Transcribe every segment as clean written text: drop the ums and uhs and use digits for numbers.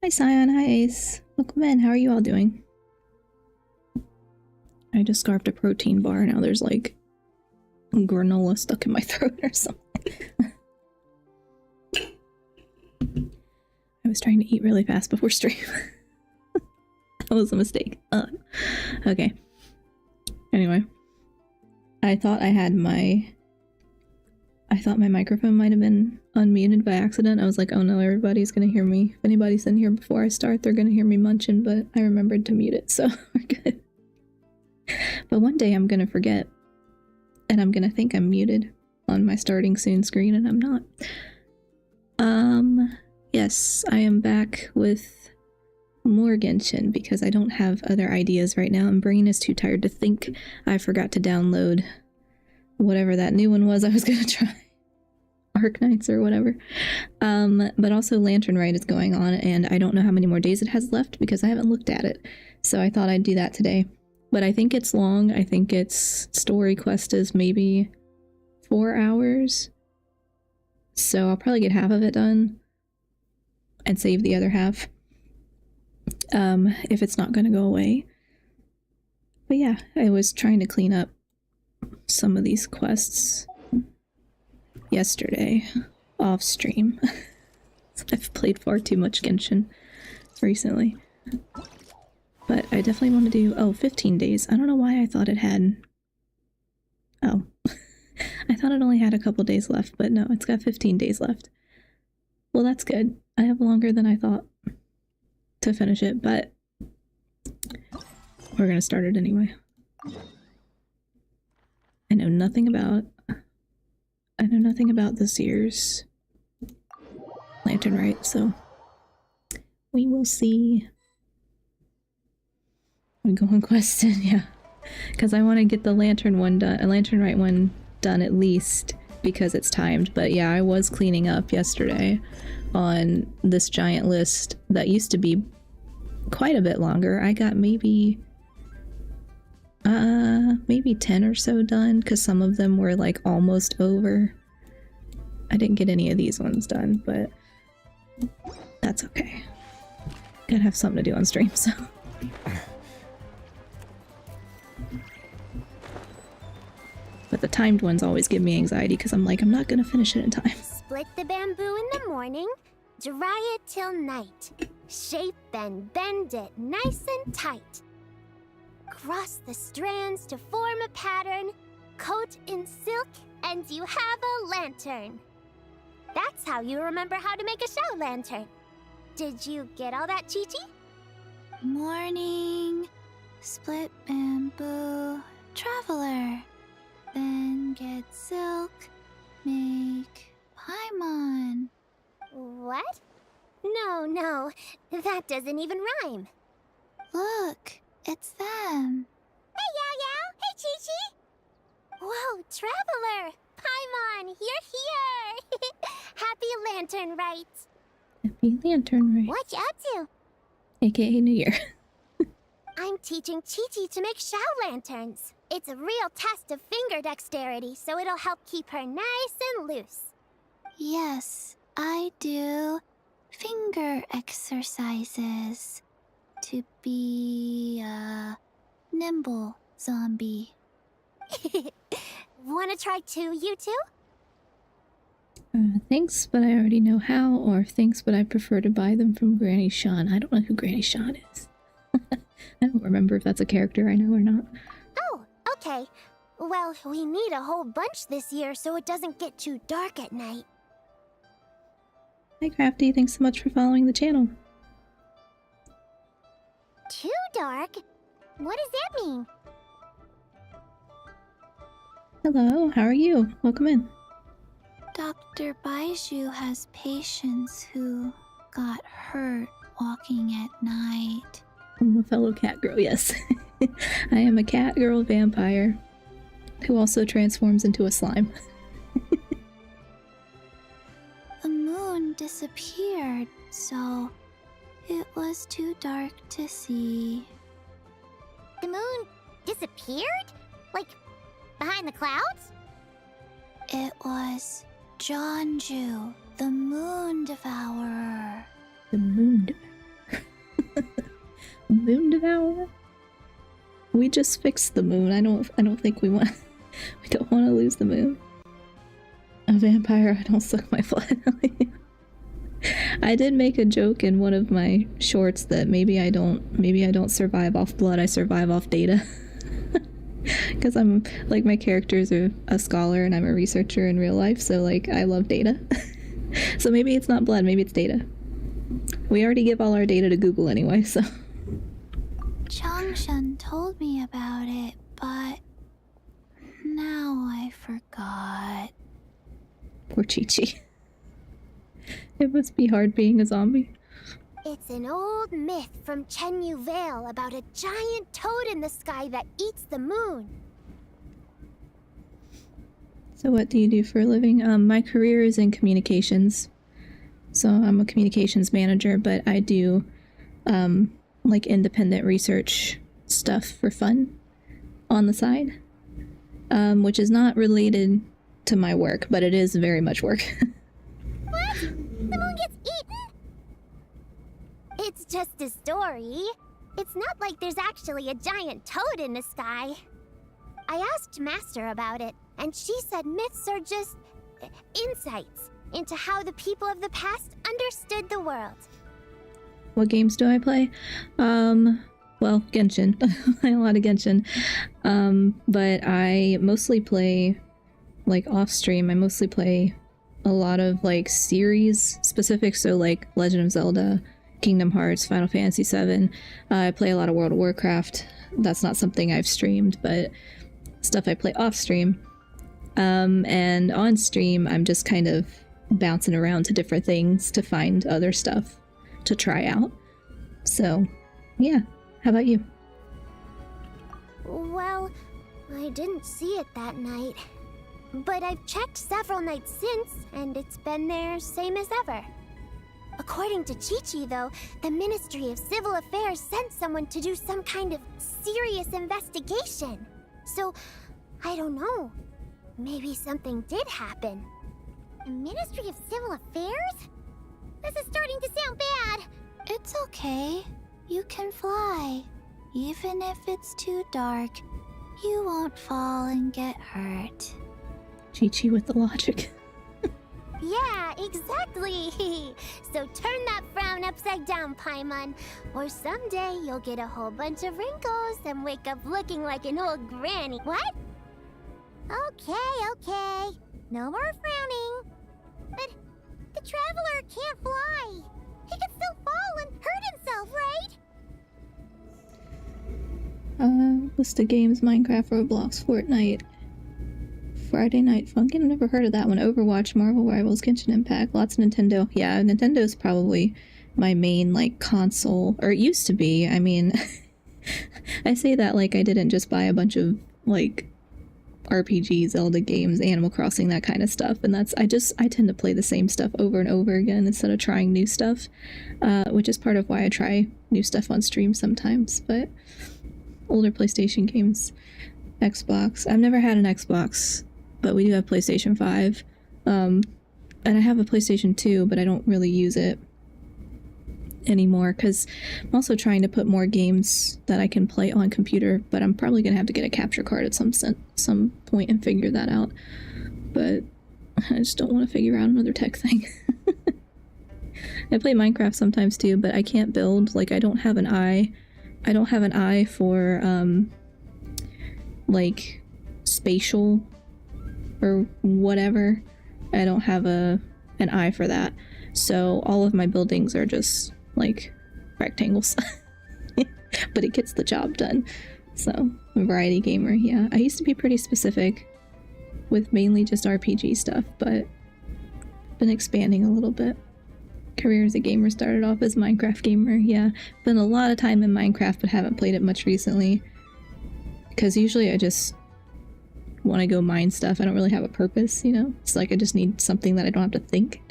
Hi Sion, hi Ace. Welcome in, how are you all doing? I just scarfed a protein bar, now there's like granola stuck in my throat or something. I was trying to eat really fast before stream. That was a mistake. Okay. Anyway. I thought my microphone might have been unmuted by accident. I was like, oh no, everybody's gonna hear me. If anybody's in here before I start, they're gonna hear me munching, but I remembered to mute it, so we're good. But one day I'm gonna forget, and I'm gonna think I'm muted on my starting soon screen, and I'm not. Yes, I am back with more Genshin, because I don't have other ideas right now, and brain is too tired to think. I forgot to download whatever that new one was I was gonna try. Arknights or whatever. But also Lantern Rite is going on, and I don't know how many more days it has left because I haven't looked at it. So I thought I'd do that today. But I think it's long. I think its story quest is maybe 4 hours. So I'll probably get half of it done and save the other half. If it's not going to go away. But yeah, I was trying to clean up some of these quests yesterday off stream. I've played far too much Genshin recently. But I definitely want to do 15 days. I don't know why I thought it had I thought it only had a couple days left, but no, it's got 15 days left. Well, that's good. I have longer than I thought to finish it, but we're gonna start it anyway. I know nothing about this year's Lantern Rite, so we will see. We go on quest in, yeah. Because I want to get the Lantern Rite one done at least, because it's timed. But yeah, I was cleaning up yesterday on this giant list that used to be quite a bit longer. I got maybe 10 or so done, because some of them were like almost over. I didn't get any of these ones done, but that's okay. Gotta have something to do on stream, so. But the timed ones always give me anxiety, because I'm like, I'm not gonna finish it in time. Split the bamboo in the morning, dry it till night. Shape and bend it nice and tight. Cross the strands to form a pattern, coat in silk, and you have a lantern. That's how you remember how to make a show lantern. Did you get all that, Chi-Chi? Morning, split bamboo, traveler. Then get silk, make paimon. What? No, that doesn't even rhyme. Look, it's them. Hey, Yao! Hey, Chi-Chi! Whoa, traveler! Paimon, you're here! Happy Lantern Rite! Happy Lantern Rite. What you up to? AKA New Year. I'm teaching Chi-Chi to make show lanterns. It's a real test of finger dexterity, so it'll help keep her nice and loose. Yes, I do finger exercises to be a nimble zombie. Wanna try too, you two? Thanks, but I already know how, or thanks, but I prefer to buy them from Granny Sean. I don't know who Granny Sean is. I don't remember if that's a character I know or not. Oh, okay. Well, we need a whole bunch this year so it doesn't get too dark at night. Hi Crafty, thanks so much for following the channel. Too dark? What does that mean? Hello, how are you? Welcome in. Dr. Baiju has patients who got hurt walking at night. I'm a fellow cat girl, yes. I am a cat girl vampire who also transforms into a slime. The moon disappeared, so it was too dark to see. The moon disappeared? Like, behind the clouds? It was Jonju, the moon devourer. The moon. Moon Devourer? We just fixed the moon. I don't think we want we don't want to lose the moon. A vampire, I don't suck my blood. I did make a joke in one of my shorts that maybe I don't survive off blood, I survive off data. Because I'm like, my character's a scholar and I'm a researcher in real life, so like I love data. So maybe it's not blood, maybe it's data. We already give all our data to Google anyway, so. Changshan told me about it, but now I forgot. Poor Chi-Chi. It must be hard being a zombie. It's an old myth from Chenyu Vale about a giant toad in the sky that eats the moon. So what do you do for a living? My career is in communications. So I'm a communications manager, but I do like independent research stuff for fun on the side, which is not related to my work, but it is very much work. What? The moon gets eaten? It's just a story. It's not like there's actually a giant toad in the sky. I asked Master about it, and she said myths are just insights into how the people of the past understood the world. What games do I play? Well, Genshin. I play a lot of Genshin. But I mostly play, like, off-stream. I mostly play a lot of, like, series specific, so, like, Legend of Zelda, Kingdom Hearts, Final Fantasy VII. I play a lot of World of Warcraft. That's not something I've streamed, but stuff I play off-stream. And on-stream, I'm just kind of bouncing around to different things to find other stuff to try out. So, yeah. How about you? Well, I didn't see it that night. But I've checked several nights since, and it's been there same as ever. According to Chi-Chi, though, the Ministry of Civil Affairs sent someone to do some kind of serious investigation. So, I don't know. Maybe something did happen. The Ministry of Civil Affairs? This is starting to sound bad. It's okay. You can fly. Even if it's too dark, you won't fall and get hurt. Chi-Chi with the logic. Yeah, exactly. So turn that frown upside down, Paimon. Or someday you'll get a whole bunch of wrinkles and wake up looking like an old granny. What? Okay. No more frowning. But the traveler can't fly. He could still fall and hurt himself, right? List of games: Minecraft, Roblox, Fortnite, Friday Night Funkin'. I've never heard of that one. Overwatch, Marvel Rivals, Genshin Impact, lots of Nintendo. Yeah, Nintendo's probably my main, like, console, or it used to be. I mean, I say that like I didn't just buy a bunch of, like, RPGs, Zelda games, Animal Crossing, that kind of stuff, and I tend to play the same stuff over and over again instead of trying new stuff, which is part of why I try new stuff on stream sometimes. But older PlayStation games, Xbox. I've never had an Xbox, but we do have PlayStation 5, and I have a PlayStation 2, but I don't really use it anymore because I'm also trying to put more games that I can play on computer, but I'm probably gonna have to get a capture card at some point and figure that out. But I just don't want to figure out another tech thing. I play Minecraft sometimes too, but I can't build. Like, I don't have an eye for like spatial or whatever. I don't have an eye for that, so all of my buildings are just like rectangles. But it gets the job done. So, I'm a variety gamer. Yeah, I used to be pretty specific with mainly just RPG stuff, but been expanding a little bit. Career as a gamer started off as Minecraft gamer. Yeah, been a lot of time in Minecraft, but haven't played it much recently because usually I just want to go mine stuff. I don't really have a purpose, you know? It's like I just need something that I don't have to think.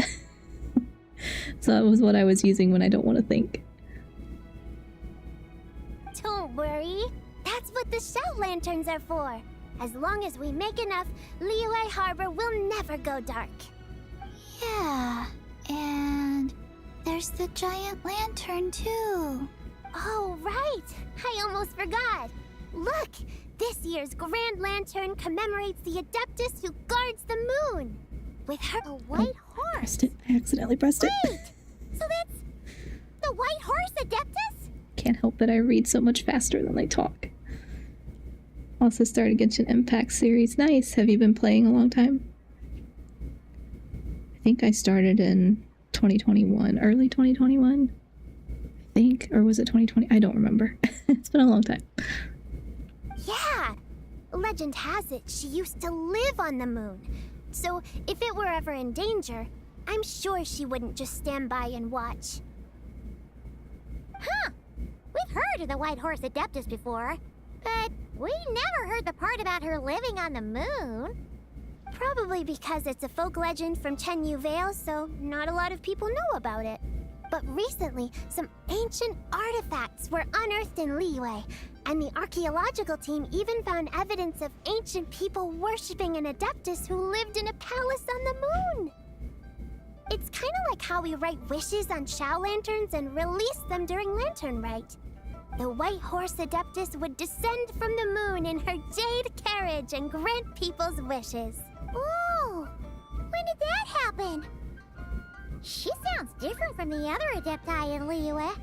So that was what I was using when I don't want to think. Don't worry. That's what the shell lanterns are for. As long as we make enough, Liyue Harbor will never go dark. Yeah, and there's the giant lantern too. Oh, right! I almost forgot! Look! This year's Grand Lantern commemorates the Adeptus who guards the moon! With her a white horse! Pressed it. I accidentally pressed it. Wait! So that's the White Horse Adeptus? Can't help it, I read so much faster than I talk. Also started Genshin Impact series. Nice! Have you been playing a long time? I think I started in 2021. Early 2021? I think. Or was it 2020? I don't remember. It's been a long time. Yeah! Legend has it she used to live on the moon. So if it were ever in danger, I'm sure she wouldn't just stand by and watch. Huh! We've heard of the White Horse Adeptus before, but we never heard the part about her living on the moon. Probably because it's a folk legend from Chenyu Vale, so not a lot of people know about it. But recently, some ancient artifacts were unearthed in Liyue, and the archaeological team even found evidence of ancient people worshipping an Adeptus who lived in a palace on the moon. It's kind of like how we write wishes on Shao lanterns and release them during Lantern Rite. The White Horse Adeptus would descend from the moon in her jade carriage and grant people's wishes. Ooh! When did that happen? She sounds different from the other Adepti in Liyue.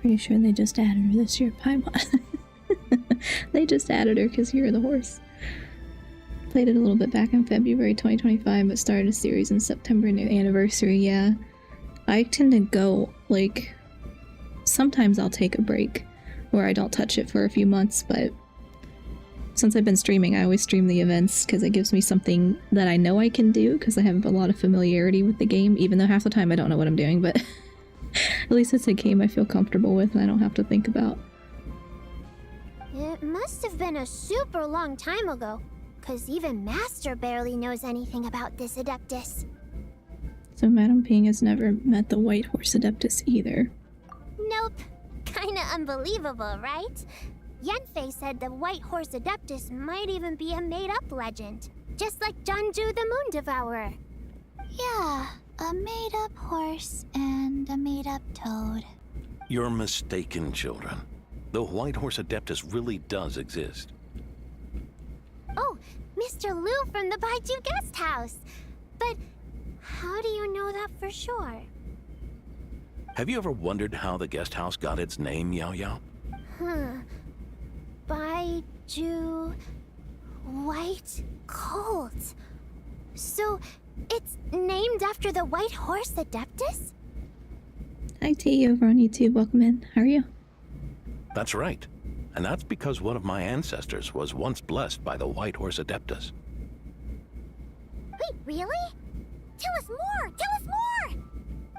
Pretty sure they just added her this year. Paimon. They just added her because you're the horse. Played it a little bit back in February 2025, but started a series in September, new anniversary, yeah. I tend to go, like, sometimes I'll take a break where I don't touch it for a few months, but since I've been streaming, I always stream the events because it gives me something that I know I can do because I have a lot of familiarity with the game, even though half the time I don't know what I'm doing, but at least it's a game I feel comfortable with and I don't have to think about. It must have been a super long time ago, because even Master barely knows anything about this Adeptus. So Madame Ping has never met the White Horse Adeptus either. Nope. Kinda unbelievable, right? Yanfei said the White Horse Adeptus might even be a made-up legend, just like Janju the Moon Devourer. Yeah, a made-up horse and a made-up toad. You're mistaken, children. The White Horse Adeptus really does exist. Oh, Mr. Liu from the Baiju Guest House. But how do you know that for sure? Have you ever wondered how the guest house got its name, Yao Yao? Baiju... White Colt. So, it's named after the White Horse Adeptus? Hi T over on YouTube, welcome in. How are you? That's right. And that's because one of my ancestors was once blessed by the White Horse Adeptus. Wait, really? Tell us more! Tell us more!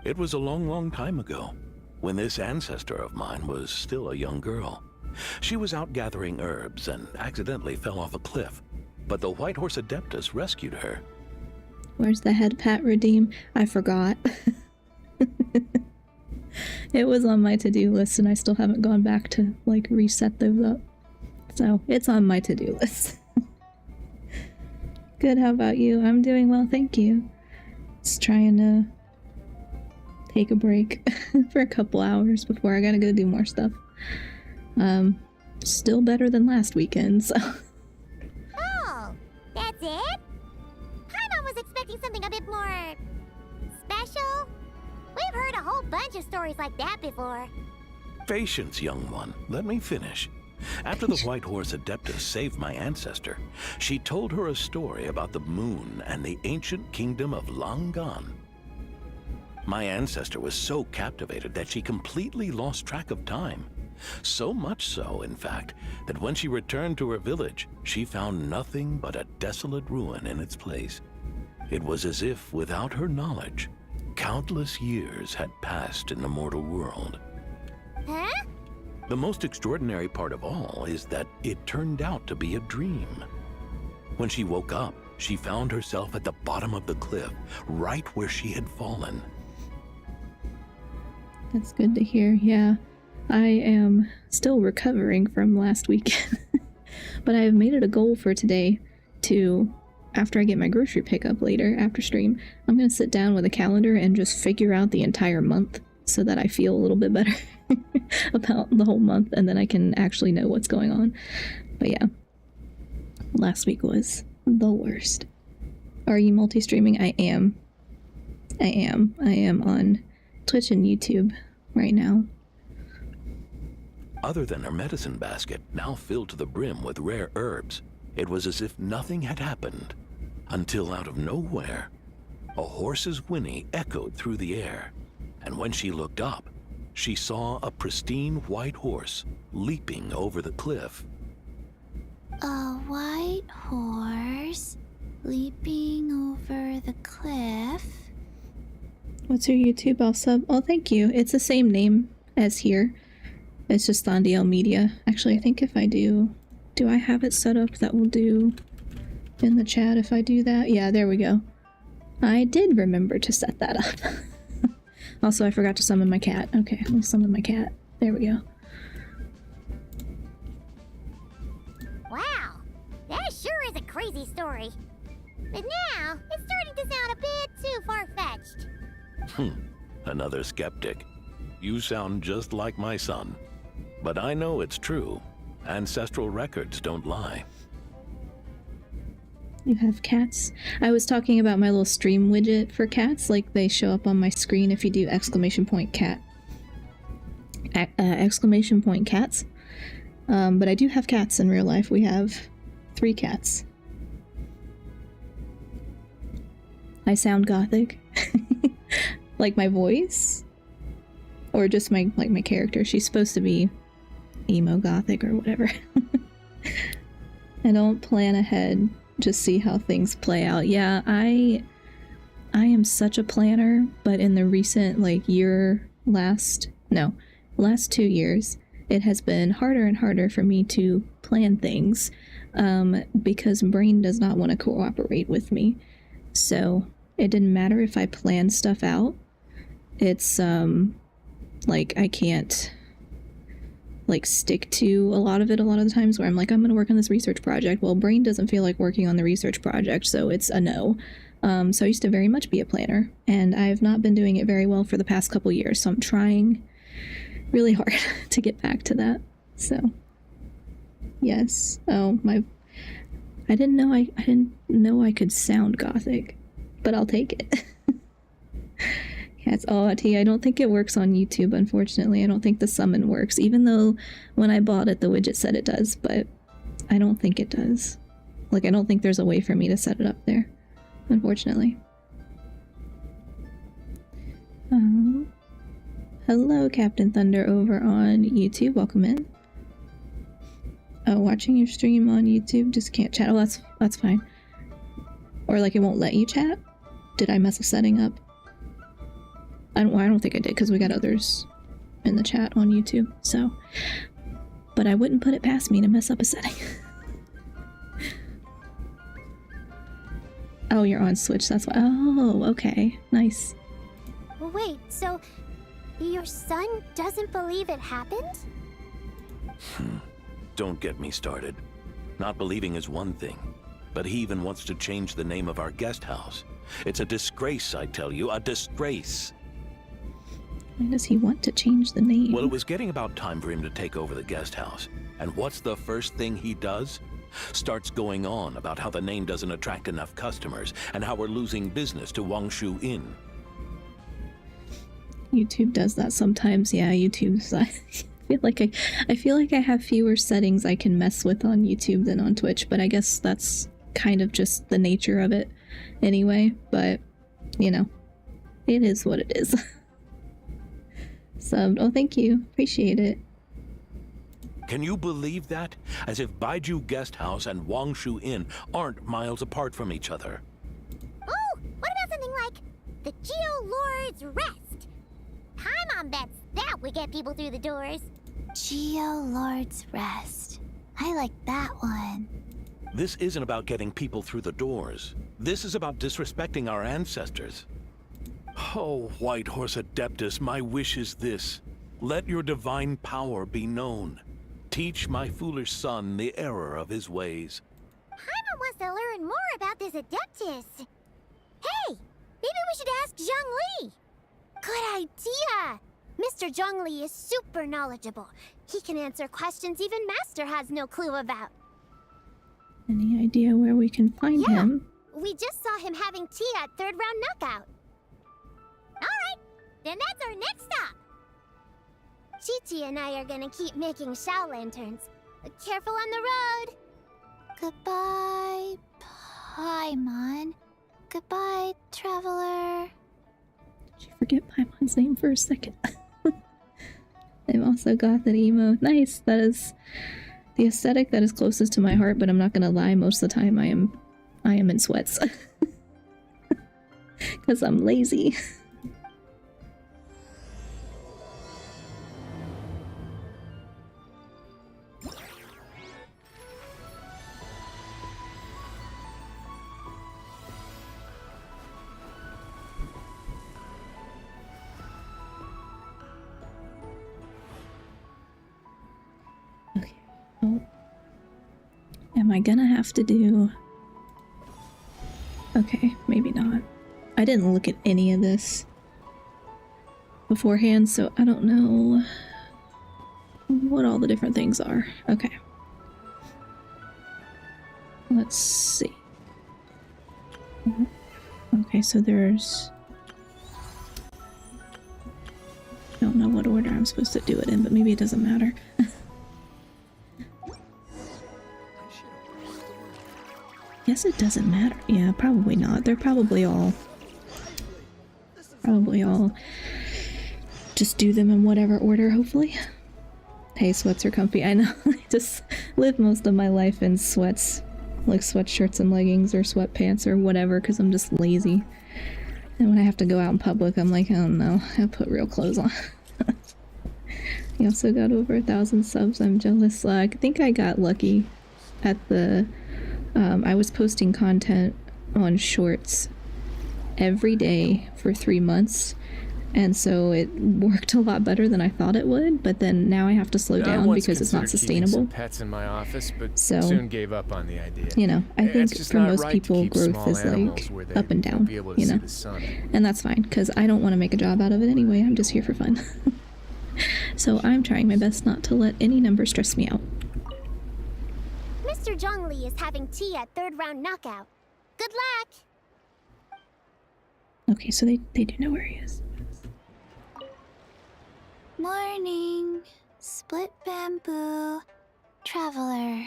It was a long, long time ago, when this ancestor of mine was still a young girl. She was out gathering herbs and accidentally fell off a cliff, but the White Horse Adeptus rescued her. Where's the head pat redeem? I forgot. It was on my to-do list and I still haven't gone back to, like, reset those up. So, it's on my to-do list. Good, how about you? I'm doing well, thank you. Just trying to take a break for a couple hours before I gotta go do more stuff. Still better than last weekend, so... Oh, that's it? Paimon was expecting something a bit more... special? We've heard a whole bunch of stories like that before. Patience, young one. Let me finish. After the White Horse Adeptus saved my ancestor, she told her a story about the moon and the ancient kingdom of Langan. My ancestor was so captivated that she completely lost track of time. So much so, in fact, that when she returned to her village, she found nothing but a desolate ruin in its place. It was as if, without her knowledge, countless years had passed in the mortal world. Huh? The most extraordinary part of all is that it turned out to be a dream. When she woke up, she found herself at the bottom of the cliff, right where she had fallen. That's good to hear, yeah. I am still recovering from last weekend, but I have made it a goal for today to, after I get my grocery pickup later, after stream, I'm going to sit down with a calendar and just figure out the entire month so that I feel a little bit better. about the whole month, and then I can actually know what's going on. But yeah, last week was the worst. Are you multi-streaming? I am on Twitch and YouTube right now. Other than her medicine basket, now filled to the brim with rare herbs, it was as if nothing had happened. Until out of nowhere, a horse's whinny echoed through the air, and when she looked up, she saw a pristine white horse leaping over the cliff. A white horse leaping over the cliff. What's your YouTube? I'll sub. Oh, thank you. It's the same name as here. It's just on DL Media. Actually, I think if I do I have it set up that will do in the chat if I do that? Yeah, there we go. I did remember to set that up. Also, I forgot to summon my cat. Okay, let me summon my cat. There we go. Wow, that sure is a crazy story. But now, it's starting to sound a bit too far-fetched. Another skeptic. You sound just like my son. But I know it's true. Ancestral records don't lie. You have cats? I was talking about my little stream widget for cats, like they show up on my screen if you do !cat. !cats. But I do have cats in real life. We have 3 cats. I sound gothic. Like my voice? Or just my character? She's supposed to be emo gothic or whatever. I don't plan ahead, just see how things play out. Yeah, I am such a planner, but in the recent last 2 years, it has been harder and harder for me to plan things because brain does not want to cooperate with me. So it didn't matter if I planned stuff out. It's I can't stick to a lot of the times where I'm like, I'm gonna work on this research project. Well, brain doesn't feel like working on the research project, so it's a no. So I used to very much be a planner, and I've not been doing it very well for the past couple years, so I'm trying really hard to get back to that. So yes. Oh, I didn't know I could sound gothic, but I'll take it. Cats. Oh, T, I don't think it works on YouTube, unfortunately. I don't think the summon works, even though when I bought it, the widget said it does, but I don't think it does. I don't think there's a way for me to set it up there, unfortunately. Hello, Captain Thunder over on YouTube. Welcome in. Oh, watching your stream on YouTube, just can't chat. Oh, that's fine. Or it won't let you chat? Did I mess a setting up? I don't think I did, because we got others in the chat on YouTube, so. But I wouldn't put it past me to mess up a setting. Oh, you're on Switch, that's why. Oh, okay. Nice. Wait, so your son doesn't believe it happened? Don't get me started. Not believing is one thing, but he even wants to change the name of our guest house. It's a disgrace, I tell you, a disgrace. Why does he want to change the name? Well, it was getting about time for him to take over the guest house. And what's the first thing he does? Starts going on about how the name doesn't attract enough customers and how we're losing business to Wangshu Inn. YouTube does that sometimes. Yeah, YouTube's I feel like I have fewer settings I can mess with on YouTube than on Twitch, but I guess that's kind of just the nature of it anyway, but it is what it is. Subbed. Oh, thank you. Appreciate it. Can you believe that? As if Baiju Guest House and Wangshu Inn aren't miles apart from each other. Oh, what about something like the Geo Lord's Rest? Hi, Mom bets that would get people through the doors. Geo Lord's Rest. I like that one. This isn't about getting people through the doors. This is about disrespecting our ancestors. Oh, White Horse Adeptus, my wish is this. Let your divine power be known. Teach my foolish son the error of his ways. Paimon wants to learn more about this Adeptus. Hey, maybe we should ask Zhang Li. Good idea. Mr. Zhongli is super knowledgeable. He can answer questions even Master has no clue about. Any idea where we can find him? We just saw him having tea at third round knockout. Alright, then that's our next stop. Chi-Chi and I are gonna keep making Shao lanterns. Careful on the road. Goodbye, Paimon. Goodbye, traveler. Did you forget Paimon's name for a second? They've also got that emo. Nice. That is the aesthetic that is closest to my heart, but I'm not gonna lie, most of the time I am in sweats. Because I'm lazy. Okay. Oh. Am I gonna have to do... Okay, maybe not. I didn't look at any of this beforehand, so I don't know what all the different things are. Okay. Let's see. Okay, so there's... I don't know what order I'm supposed to do it in, but maybe it doesn't matter. Guess it doesn't matter. Yeah, probably not. They're probably all just do them in whatever order, hopefully. Hey, sweats are comfy. I know. I just live most of my life in sweats, like sweatshirts and leggings or sweatpants or whatever, because I'm just lazy. And when I have to go out in public, I'm like, oh no, I put real clothes on. You also got over 1,000 subs. I'm jealous. I think I got lucky at the... I was posting content on Shorts every day for 3 months, and so it worked a lot better than I thought it would, but then now I have to slow down because it's not sustainable. Some pets in my office, but soon gave up on the idea. You know, I think for most people growth is like up and down, you know, and that's fine because I don't want to make a job out of it anyway. I'm just here for fun. So I'm trying my best not to let any number stress me out. Mr. Zhongli is having tea at third round knockout. Good luck! Okay, so they do know where he is. Morning, split bamboo, traveler.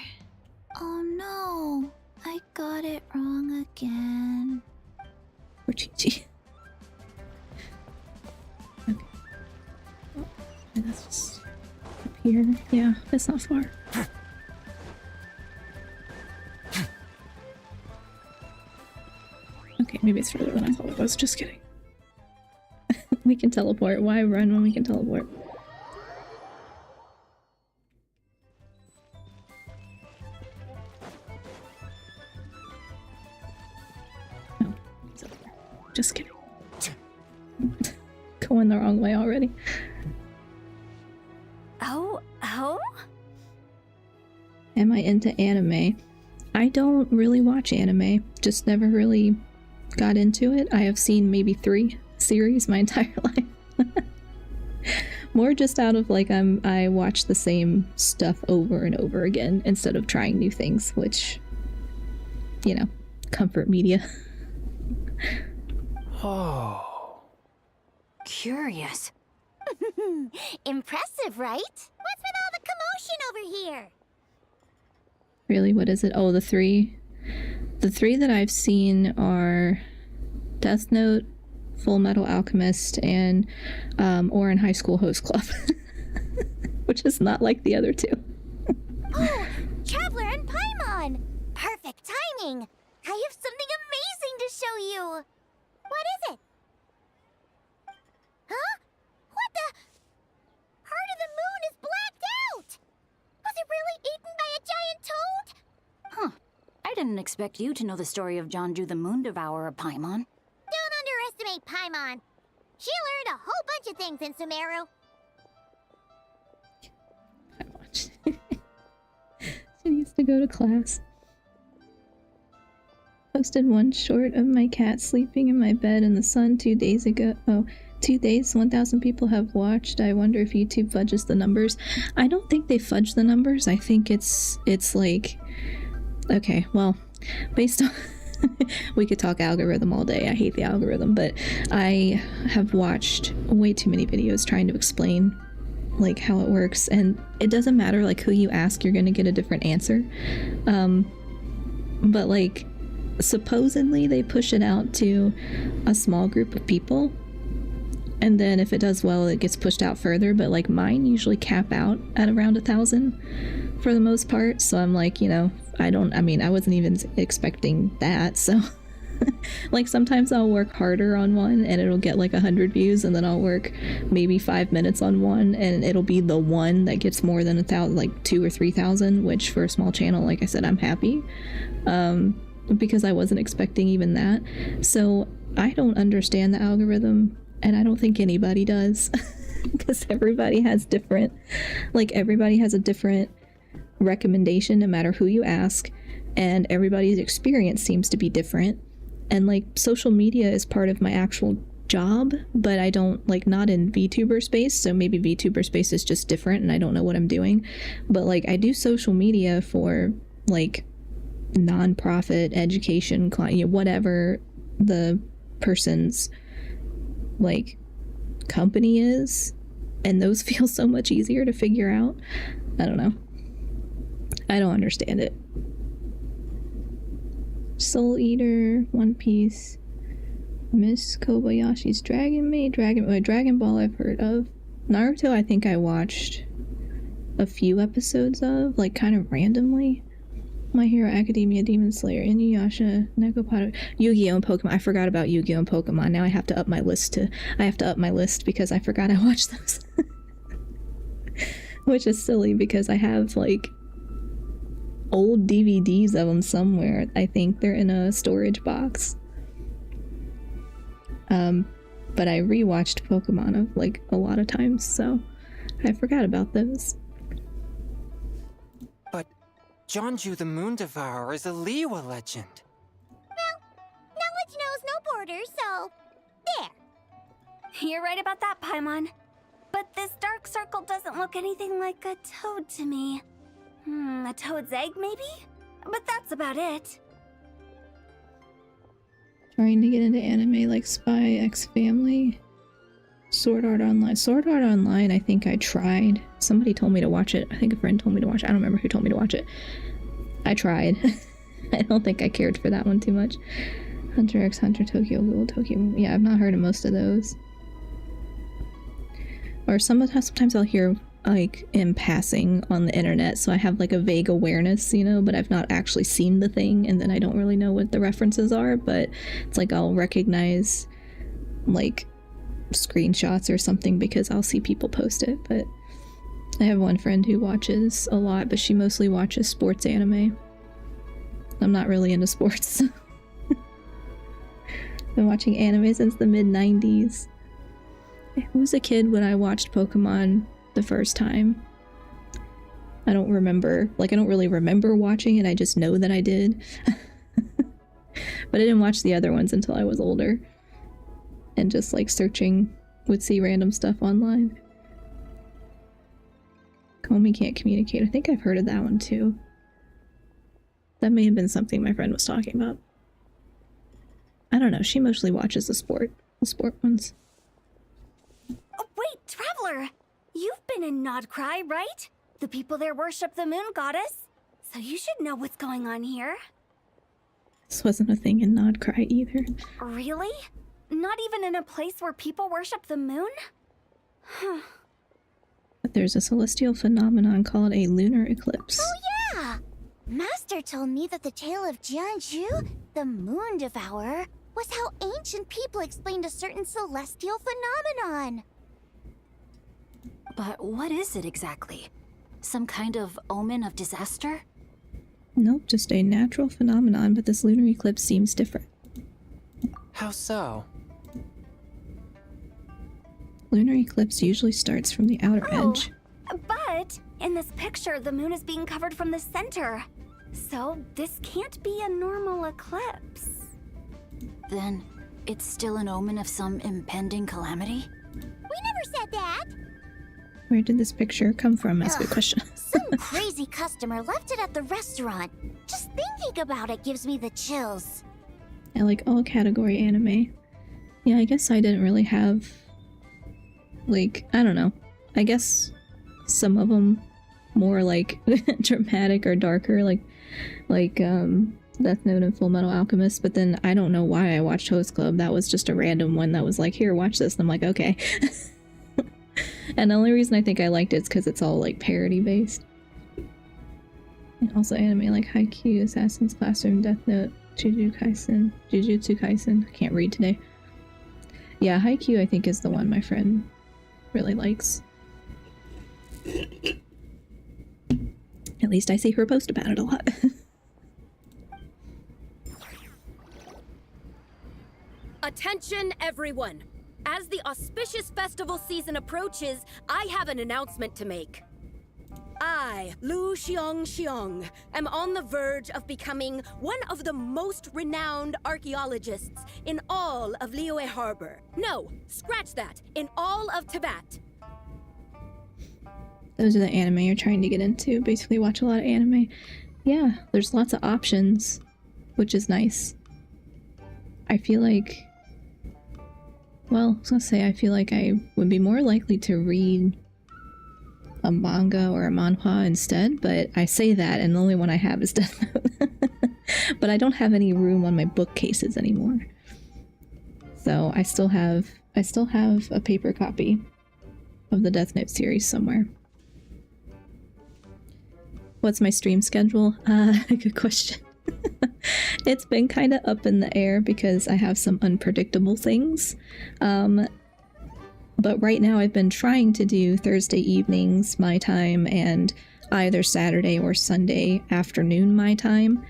Oh no, I got it wrong again. Poor Chi-Chi. Okay. Oh, and that's just up here. Yeah, that's not far. Okay, maybe it's further than I thought it was. Just kidding. We can teleport. Why run when we can teleport? No, it's up there. Just kidding. Going the wrong way already. Oh? Am I into anime? I don't really watch anime. Just never really got into it. I have seen maybe 3 series my entire life. More just out of like I watch the same stuff over and over again instead of trying new things, which, you know, comfort media. Oh. Curious. Impressive, right? What's with all the commotion over here? Really, what is it? Oh, the 3. The 3 that I've seen are Death Note, Full Metal Alchemist, and Ouran High School Host Club. Which is not like the other 2. Oh, Traveler and Paimon! Perfect timing! I have something amazing to show you! What is it? Huh? What the? Heart of the Moon is blacked out! Was it really eaten by a giant toad? Huh. I didn't expect you to know the story of Jonju the Moon Devourer, Paimon. Don't underestimate Paimon. She learned a whole bunch of things in Sumeru. I watched. She used to go to class. Posted one short of my cat sleeping in my bed in the sun 2 days ago. Oh, 2 days, 1,000 people have watched. I wonder if YouTube fudges the numbers. I don't think they fudge the numbers. I think it's like, okay, well, based on we could talk algorithm all day. I hate the algorithm, but I have watched way too many videos trying to explain like how it works, and it doesn't matter like who you ask, you're gonna get a different answer. But like supposedly they push it out to a small group of people, and then if it does well it gets pushed out further, but like mine usually cap out at around 1,000 for the most part. So I'm like, you know, I wasn't even expecting that, so like sometimes I'll work harder on one and it'll get like 100 views, and then I'll work maybe 5 minutes on one and it'll be the one that gets more than 1,000, like 2,000 or 3,000, which for a small channel, like I said, I'm happy, because I wasn't expecting even that. So I don't understand the algorithm, and I don't think anybody does, because everybody has a different recommendation no matter who you ask, and everybody's experience seems to be different. And like social media is part of my actual job, but I don't like, not in VTuber space, so maybe VTuber space is just different and I don't know what I'm doing. But like I do social media for like nonprofit education client, you know, whatever the person's like company is, and those feel so much easier to figure out. I don't know. I don't understand it. Soul Eater, One Piece, Miss Kobayashi's Dragon Maid, Dragon Ball I've heard of. Naruto I think I watched a few episodes of, like kind of randomly. My Hero Academia, Demon Slayer, Inuyasha, Nekopata, Yu-Gi-Oh! And Pokemon. I forgot about Yu-Gi-Oh! And Pokemon. Now I have to up my list because I forgot I watched those. Which is silly because I have like old DVDs of them somewhere. I think they're in a storage box. But I rewatched Pokemon like a lot of times, so I forgot about those. But Jonju the Moon Devourer is a Liyue legend. Well, knowledge knows no borders, so there. You're right about that, Paimon. But this dark circle doesn't look anything like a toad to me. A toad's egg, maybe? But that's about it. Trying to get into anime like Spy X Family, Sword Art Online. Sword Art Online, I think I tried. Somebody told me to watch it. I think a friend told me to watch it. I don't remember who told me to watch it. I tried. I don't think I cared for that one too much. Hunter x Hunter, Tokyo Ghoul, Tokyo... Yeah, I've not heard of most of those. Or sometimes I'll hear like in passing on the internet, so I have like a vague awareness, you know, but I've not actually seen the thing, and then I don't really know what the references are, but it's like I'll recognize like screenshots or something because I'll see people post it. But I have one friend who watches a lot, but she mostly watches sports anime. I'm not really into sports. Been watching anime since the mid-90s. I was a kid when I watched Pokemon the first time. I don't remember, like I don't really remember watching it, I just know that I did. But I didn't watch the other ones until I was older. And just like searching would see random stuff online. Comey can't communicate. I think I've heard of that one too. That may have been something my friend was talking about. I don't know, she mostly watches the sport ones. Oh, wait, Traveler! You've been in Nodcry, right? The people there worship the moon goddess, so you should know what's going on here. This wasn't a thing in Nodcry either. Really? Not even in a place where people worship the moon? Huh. But there's a celestial phenomenon called a lunar eclipse. Oh yeah! Master told me that the tale of Jianzhu, the Moon Devourer, was how ancient people explained a certain celestial phenomenon. But what is it exactly? Some kind of omen of disaster? Nope, just a natural phenomenon, but this lunar eclipse seems different. How so? Lunar eclipse usually starts from the outer edge. But in this picture, the moon is being covered from the center. So this can't be a normal eclipse. Then, it's still an omen of some impending calamity? We never said that. Where did this picture come from? That's a good question. Some crazy customer left it at the restaurant. Just thinking about it gives me the chills. I like all category anime. Yeah, I guess I didn't really have, like, I don't know. I guess some of them more like dramatic or darker, like Death Note and Full Metal Alchemist, but then I don't know why I watched Host Club. That was just a random one that was like, here, watch this, and I'm like, okay. And the only reason I think I liked it is because it's all like parody based. And also anime like Haikyuu, Assassin's Classroom, Death Note, Jujutsu Kaisen. I can't read today. Yeah, Haikyuu I think is the one my friend really likes. At least I see her post about it a lot. Attention everyone! As the auspicious festival season approaches, I have an announcement to make. I, Lu Xiong, am on the verge of becoming one of the most renowned archaeologists in all of Liyue Harbor. No, scratch that, in all of Tibet. Those are the anime you're trying to get into. Basically watch a lot of anime. Yeah, there's lots of options, which is nice. I feel like... Well, I was gonna say, I feel like I would be more likely to read a manga or a manhwa instead, but I say that and the only one I have is Death Note. But I don't have any room on my bookcases anymore. So I still have a paper copy of the Death Note series somewhere. What's my stream schedule? Good question. It's been kind of up in the air because I have some unpredictable things. But right now I've been trying to do Thursday evenings my time and either Saturday or Sunday afternoon my time.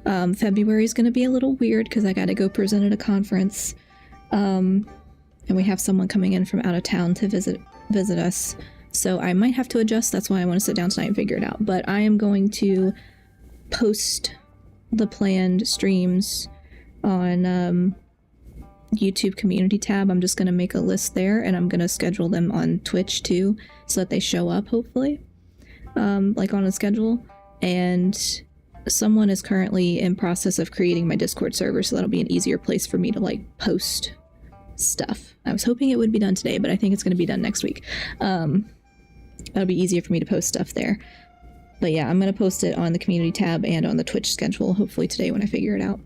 February is going to be a little weird because I got to go present at a conference. And we have someone coming in from out of town to visit us. So I might have to adjust. That's why I want to sit down tonight and figure it out. But I am going to post the planned streams on YouTube community tab. I'm just going to make a list there and I'm going to schedule them on Twitch too so that they show up hopefully like on a schedule. And someone is currently in process of creating my Discord server, so that'll be an easier place for me to like post stuff. I was hoping it would be done today, but I think it's going to be done next week. That'll be easier for me to post stuff there. But yeah, I'm going to post it on the community tab and on the Twitch schedule hopefully today when I figure it out.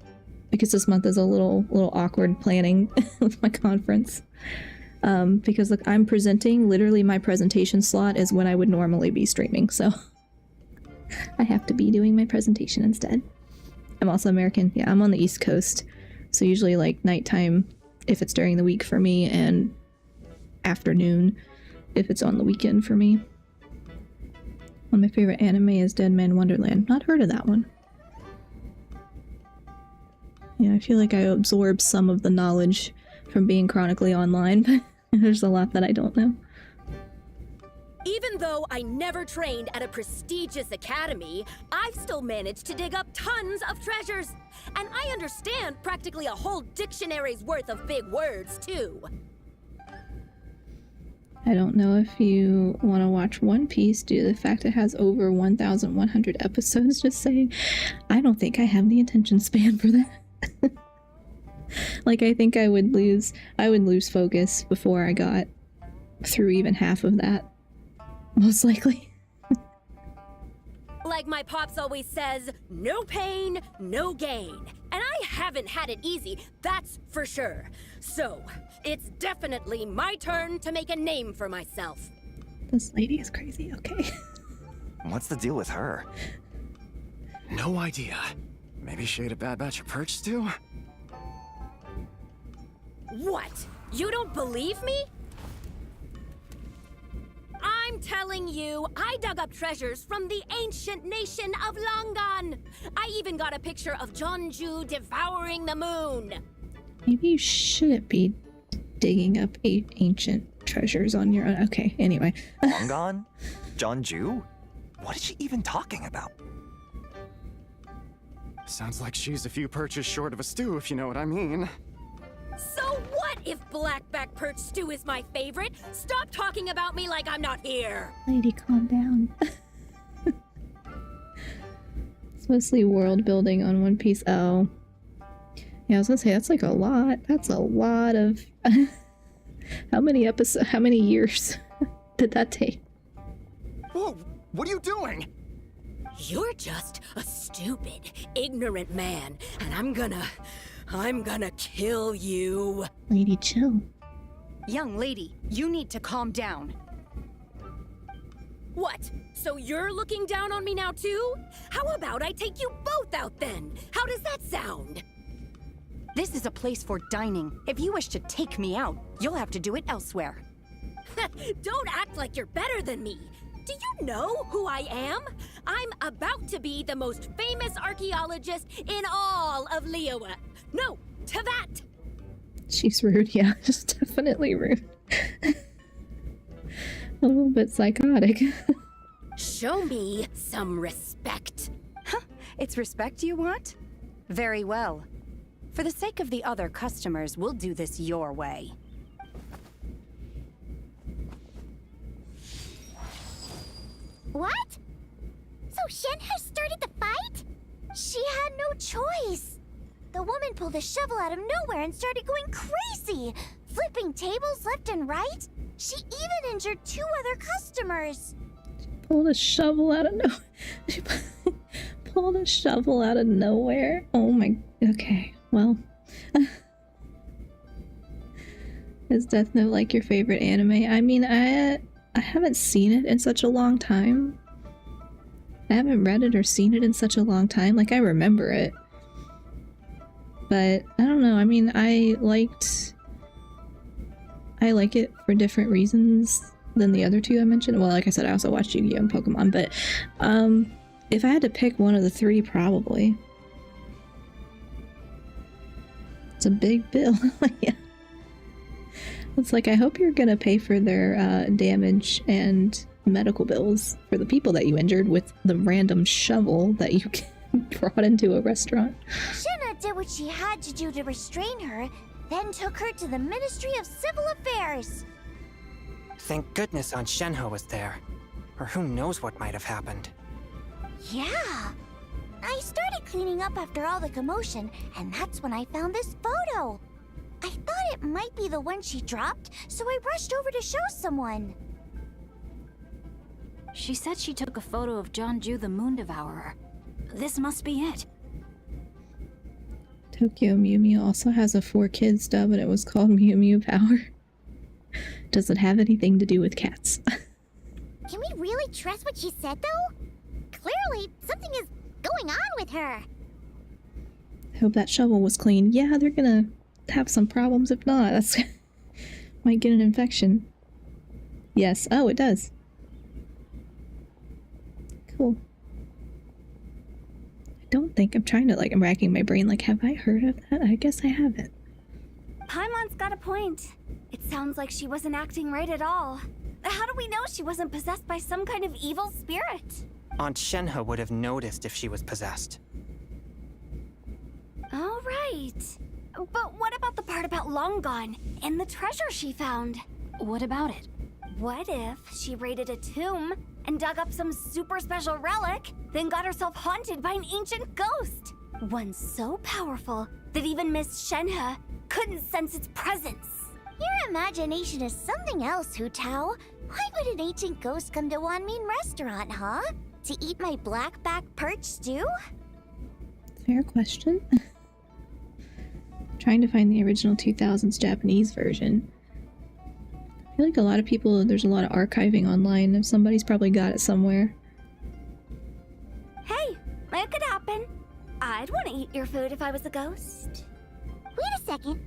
Because this month is a little awkward planning with my conference. Because look, I'm presenting, literally my presentation slot is when I would normally be streaming, so I have to be doing my presentation instead. I'm also American. Yeah, I'm on the East Coast, so usually like nighttime if it's during the week for me, and afternoon if it's on the weekend for me. One of my favorite anime is Dead Man Wonderland. Not heard of that one. Yeah, I feel like I absorbed some of the knowledge from being chronically online, but there's a lot that I don't know. Even though I never trained at a prestigious academy, I've still managed to dig up tons of treasures. And I understand practically a whole dictionary's worth of big words, too. I don't know if you want to watch One Piece due to the fact it has over 1,100 episodes. Just saying, I don't think I have the attention span for that. Like, I think I would lose focus before I got through even half of that. Most likely. Like my pops always says, no pain, no gain. And I haven't had it easy, that's for sure. So, it's definitely my turn to make a name for myself. This lady is crazy, okay. What's the deal with her? No idea. Maybe she ate a bad batch of perch stew? What? You don't believe me? I'm telling you, I dug up treasures from the ancient nation of Langan. I even got a picture of Jeonju devouring the moon. Maybe you shouldn't be digging up ancient treasures on your own. Okay, anyway. Langan? Jeonju? What is she even talking about? Sounds like she's a few perches short of a stew, if you know what I mean. So what if blackback perch stew is my favorite? Stop talking about me like I'm not here. Lady, calm down. It's mostly world building on One Piece. Oh. Yeah, I was gonna say, that's like a lot. That's a lot of... How many episodes, how many years did that take? Whoa, what are you doing? You're just a stupid, ignorant man, and I'm gonna kill you. Lady, chill. Young lady, you need to calm down. What? So you're looking down on me now too? How about I take you both out then? How does that sound? This is a place for dining. If you wish to take me out, you'll have to do it elsewhere. Don't act like you're better than me. Do you know who I am? I'm about to be the most famous archaeologist in all of Liyue. No, Tevat! She's rude, yeah. She's definitely rude. A little bit psychotic. Show me some respect. Huh? It's respect you want? Very well. For the sake of the other customers, we'll do this your way. What? So Shenhe started the fight? She had no choice. The woman pulled a shovel out of nowhere and started going crazy, flipping tables left and right. She even injured 2 other customers. Pulled a shovel out of nowhere. She pulled a shovel out of nowhere. Oh my... Okay, well... Is Death Note like your favorite anime? I mean, I haven't seen it in such a long time. I haven't read it or seen it in such a long time. Like, I remember it. But, I don't know, I mean, I like it for different reasons than the other 2 I mentioned. Well, like I said, I also watched Yu-Gi-Oh! And Pokemon, but, if I had to pick one of the 3, probably. It's a big bill. Yeah. It's like, I hope you're gonna pay for their damage and medical bills for the people that you injured with the random shovel that you brought into a restaurant. Shenhe did what she had to do to restrain her, then took her to the Ministry of Civil Affairs. Thank goodness Aunt Shenhe was there. Or who knows what might have happened. Yeah. I started cleaning up after all the commotion, and that's when I found this photo. I thought it might be the one she dropped, so I rushed over to show someone. She said she took a photo of Jonju the Moon Devourer. This must be it. Tokyo Mew Mew also has a 4Kids dub, and it was called Mew Mew Power. Does it have anything to do with cats? Can we really trust what she said, though? Clearly, something is going on with her. I hope that shovel was clean. Yeah, they're gonna have some problems if not. That's might get an infection. Yes. Oh, it does. Cool. I don't think I'm trying to, like, I'm racking my brain, like, have I heard of that? I guess I haven't. Paimon's got a point. It sounds like she wasn't acting right at all. How do we know she wasn't possessed by some kind of evil spirit? Aunt Shenhe would have noticed if she was possessed. All right. But what about the part about Long Gone and the treasure she found? What about it? What if she raided a tomb and dug up some super special relic, then got herself haunted by an ancient ghost? One so powerful that even Miss Shenhe couldn't sense its presence. Your imagination is something else, Hu Tao. Why would an ancient ghost come to Wanmin restaurant, huh? To eat my blackback perch stew? Fair question. Trying to find the original 2000s Japanese version. I feel like a lot of people, there's a lot of archiving online. If somebody's probably got it somewhere. Hey, it could happen. I'd want to eat your food if I was a ghost. Wait a second.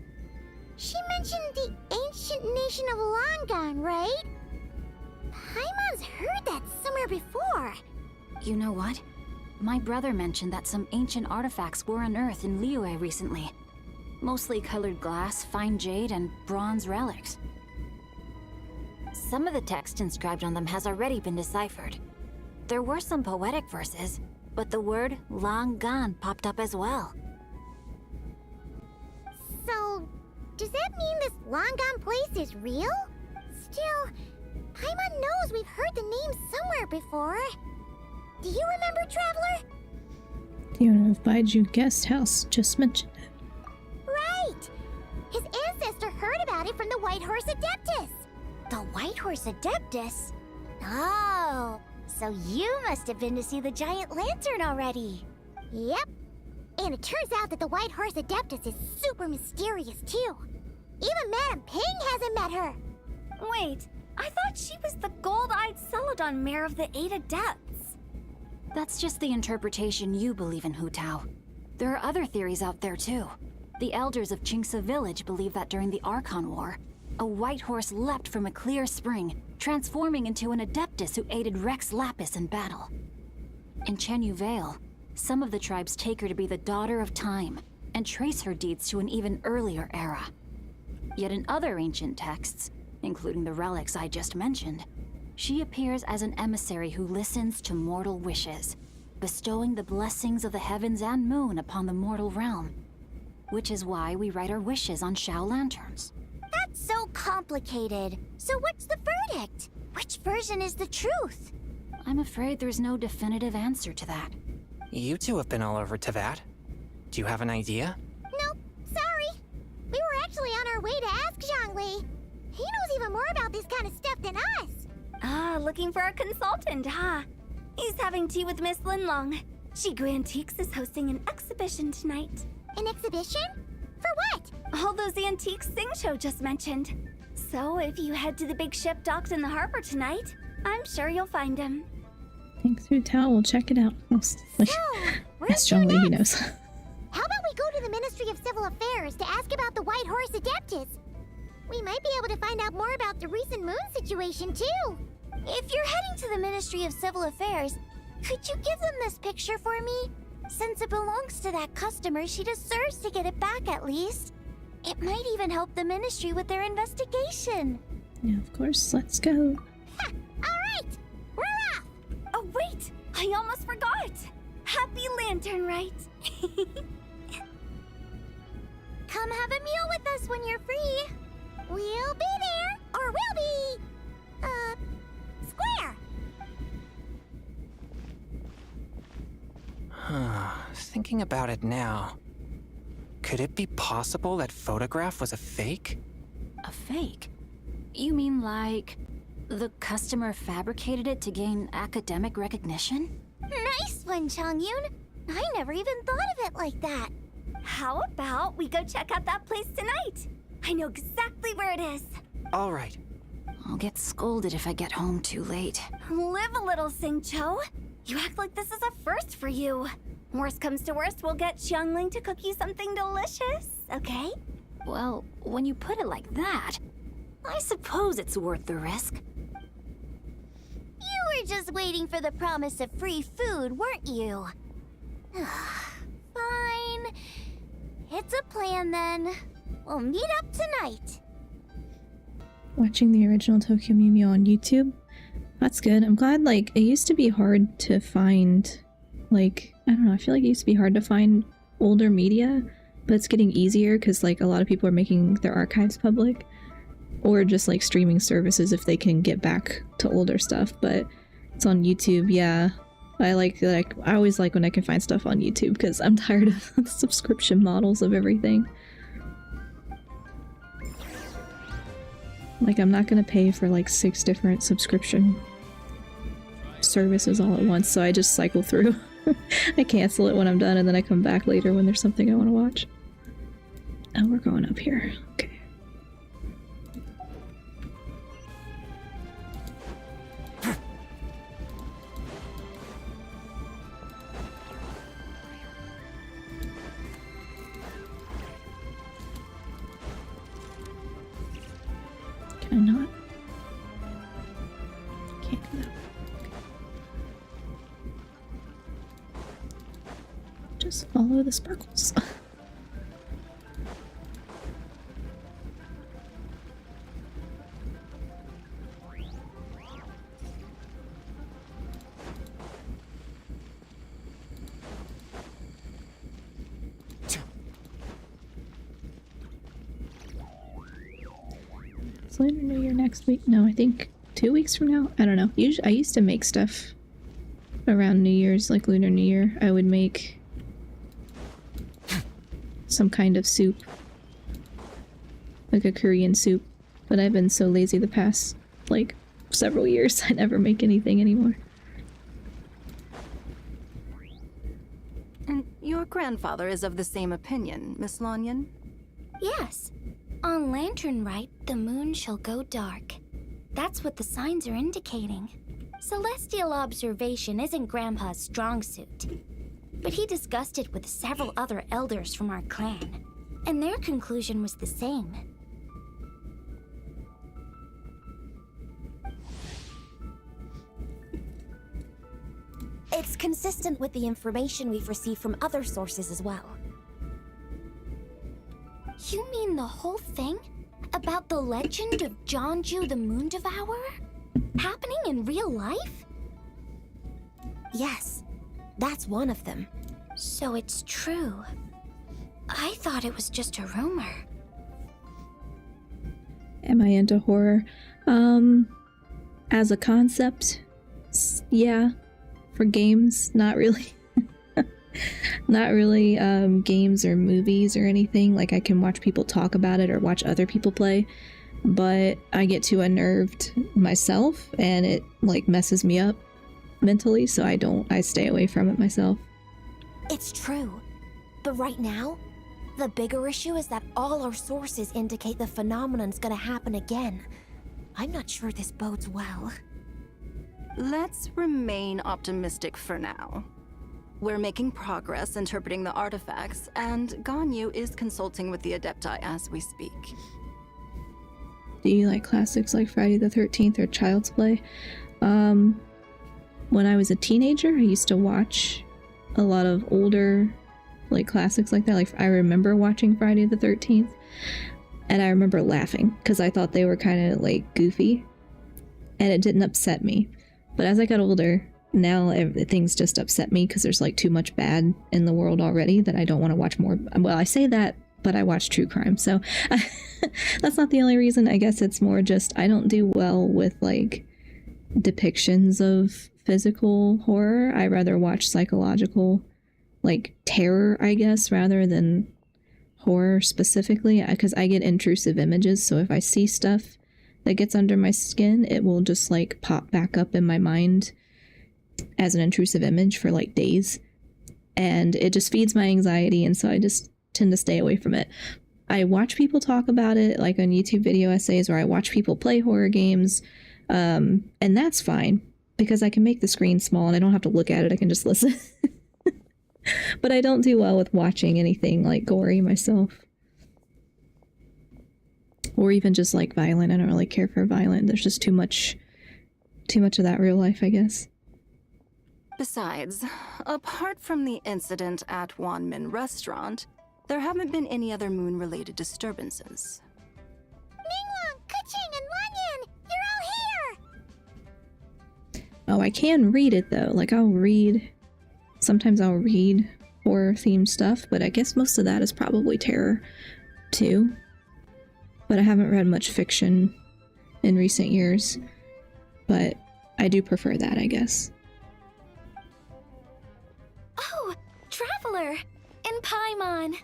She mentioned the ancient nation of Longan, right? Paimon's heard that somewhere before. You know what? My brother mentioned that some ancient artifacts were unearthed in Liyue recently. Mostly colored glass, fine jade, and bronze relics. Some of the text inscribed on them has already been deciphered. There were some poetic verses, but the word long gone popped up as well. So, does mean this long-gone place is real? Still, Paimon knows we've heard the name somewhere before. Do you remember, Traveler? The owner of Baiju Guest House just mentioned it. Right! His ancestor heard about it from the White Horse Adeptus. The White Horse Adeptus? Oh, so you must have been to see the giant lantern already. Yep. And it turns out that the White Horse Adeptus is super mysterious, too. Even Madame Ping hasn't met her. Wait, I thought she was the gold-eyed Celadon mare of the 8 Adepts. That's just the interpretation you believe in, Hu Tao. There are other theories out there too. The elders of Qingce village believe that during the Archon War, a white horse leapt from a clear spring, transforming into an Adeptus who aided Rex Lapis in battle. In Chenyu Vale, some of the tribes take her to be the daughter of time, and trace her deeds to an even earlier era. Yet in other ancient texts, including the relics I just mentioned, she appears as an emissary who listens to mortal wishes, bestowing the blessings of the heavens and moon upon the mortal realm. Which is why we write our wishes on Shao lanterns. That's so complicated. So what's the verdict? Which version is the truth? I'm afraid there's no definitive answer to that. You two have been all over Teyvat. Do you have an idea? Nope, sorry. We were actually on our way to ask Zhongli. He knows even more about this kind of stuff than us. Ah, looking for a consultant, huh? He's having tea with Miss Linlong. Shigu Antiques is hosting an exhibition tonight. An exhibition? For what? All those antiques Sing-Cho just mentioned. So if you head to the big ship docked in the harbor tonight, I'm sure you'll find him. Thanks, Hu Tao. We'll check it out. That's Zhongli, he knows. How about we go to the Ministry of Civil Affairs to ask about the White Horse Adeptus? We might be able to find out more about the recent moon situation, too. If you're heading to the Ministry of Civil Affairs, could you give them this picture for me? Since it belongs to that customer, she deserves to get it back at least. It might even help the Ministry with their investigation. Yeah, of course. Let's go. Ha! Alright! We're off! Oh, wait! I almost forgot! Happy Lantern Rite! Come have a meal with us when you're free. We'll be there, or we'll be... square! Thinking about it now, could it be possible that photograph was a fake? A fake? You mean like the customer fabricated it to gain academic recognition? Nice one, Changyun. I never even thought of it like that. How about we go check out that place tonight? I know exactly where it is. All right. I'll get scolded if I get home too late. Live a little, Sing-Cho. You act like this is a first for you. Worst comes to worst, we'll get Xiangling to cook you something delicious, okay? Well, when you put it like that, I suppose it's worth the risk. You were just waiting for the promise of free food, weren't you? Fine. It's a plan then. We'll meet up tonight. Watching the original Tokyo Mew Mew on YouTube? That's good. I'm glad, like, it used to be hard to find, like, I don't know, I feel like it used to be hard to find older media, but it's getting easier because, like, a lot of people are making their archives public, or just, like, streaming services if they can get back to older stuff, but it's on YouTube, yeah. I always like when I can find stuff on YouTube because I'm tired of the subscription models of everything. Like, I'm not gonna pay for like 6 different subscription services all at once, so I just cycle through. I cancel it when I'm done and then I come back later when there's something I want to watch. Oh, we're going up here. Okay. Can I not? Can't do that. Okay. Just follow the sparkles. Is Lunar New Year next week? No, I think 2 weeks from now? I don't know. Usually, I used to make stuff around New Year's, like Lunar New Year. I would make some kind of soup. Like a Korean soup. But I've been so lazy the past, like, several years, I never make anything anymore. And your grandfather is of the same opinion, Miss Lanyan? Yes. On Lantern Rite, the moon shall go dark. That's what the signs are indicating. Celestial observation isn't Grandpa's strong suit. But he discussed it with several other elders from our clan, and their conclusion was the same. It's consistent with the information we've received from other sources as well. You mean the whole thing? About the legend of Jeonju the Moon Devourer? Happening in real life? Yes, that's one of them. So it's true. I thought it was just a rumor. Am I into horror? As a concept, yeah. For games, not really. Not really games or movies or anything. Like, I can watch people talk about it or watch other people play, but I get too unnerved myself and it like messes me up mentally, so I stay away from it myself. It's true, but right now, the bigger issue is that all our sources indicate the phenomenon's gonna happen again. I'm not sure this bodes well. Let's remain optimistic for now. We're making progress interpreting the artifacts, and Ganyu is consulting with the Adepti as we speak. Do you like classics like Friday the 13th or Child's Play? When I was a teenager, I used to watch a lot of older like classics like that. Like, I remember watching Friday the 13th, and I remember laughing because I thought they were kind of like goofy, and it didn't upset me. But as I got older, now things just upset me because there's like too much bad in the world already that I don't want to watch more. Well, I say that, but I watch true crime, so that's not the only reason. I guess it's more just I don't do well with like depictions of physical horror. I rather watch psychological, like terror, I guess, rather than horror specifically, because I get intrusive images. So if I see stuff that gets under my skin, it will just like pop back up in my mind as an intrusive image for like days, and it just feeds my anxiety, and so I just tend to stay away from it. I watch people talk about it like on YouTube video essays, or I watch people play horror games, and that's fine because I can make the screen small and I don't have to look at it, I can just listen. But I don't do well with watching anything like gory myself. Or even just like violent. I don't really care for violent. There's just too much of that real life, I guess. Besides, apart from the incident at Wanmin Restaurant, there haven't been any other moon-related disturbances. Ningguang, Keqing, and Lanyan, you're all here! Oh, I can read it though. Like, sometimes I'll read horror-themed stuff, but I guess most of that is probably terror too. But I haven't read much fiction in recent years, but I do prefer that, I guess. Oh, Traveler! And Paimon!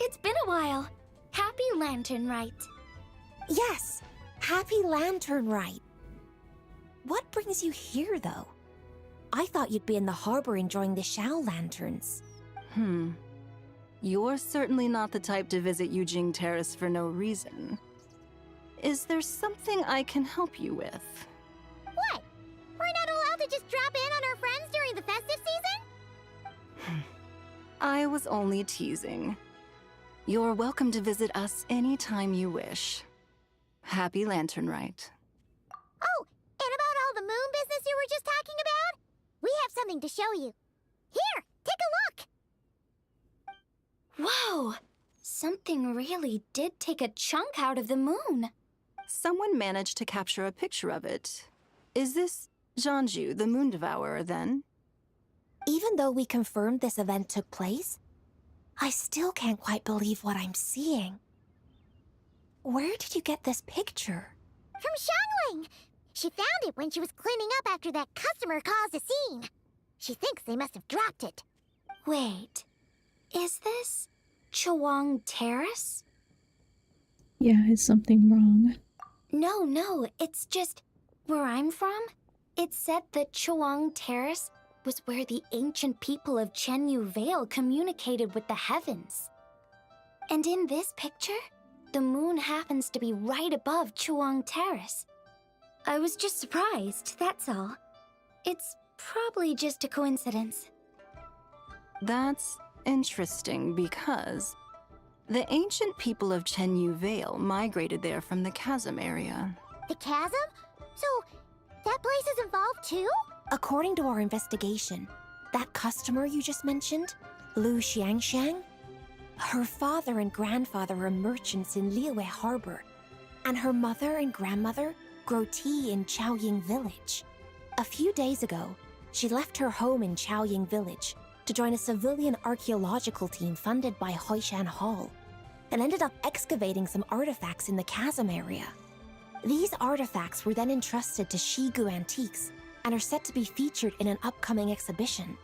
It's been a while. Happy Lantern Rite. Yes, happy Lantern Rite. What brings you here, though? I thought you'd be in the harbor enjoying the Shao lanterns. You're certainly not the type to visit Yujing Terrace for no reason. Is there something I can help you with? What? We're not allowed to just drop in on our friends during the festive season? I was only teasing. You're welcome to visit us anytime you wish. Happy Lantern Rite. Oh, and about all the moon business you were just talking about? We have something to show you. Here, take a look! Whoa! Something really did take a chunk out of the moon. Someone managed to capture a picture of it. Is this Jeonju, the Moon Devourer, then? Even though we confirmed this event took place, I still can't quite believe what I'm seeing. Where did you get this picture? From Xiangling! She found it when she was cleaning up after that customer caused a scene. She thinks they must have dropped it. Wait, is this Chawang Terrace? Yeah, is something wrong? No, it's just where I'm from. It said that Chawang Terrace was where the ancient people of Chenyu Vale communicated with the heavens. And in this picture, the moon happens to be right above Chawang Terrace. I was just surprised, that's all. It's probably just a coincidence. That's interesting because the ancient people of Chenyu Vale migrated there from the chasm area. The chasm? So, that place is involved too? According to our investigation, that customer you just mentioned, Lu Xiangxiang, her father and grandfather are merchants in Liyue Harbor, and her mother and grandmother grow tea in Chaoying Village. A few days ago, she left her home in Chaoying Village to join a civilian archaeological team funded by Hoishan Hall, and ended up excavating some artifacts in the chasm area. These artifacts were then entrusted to Shigu Antiques and are set to be featured in an upcoming exhibition.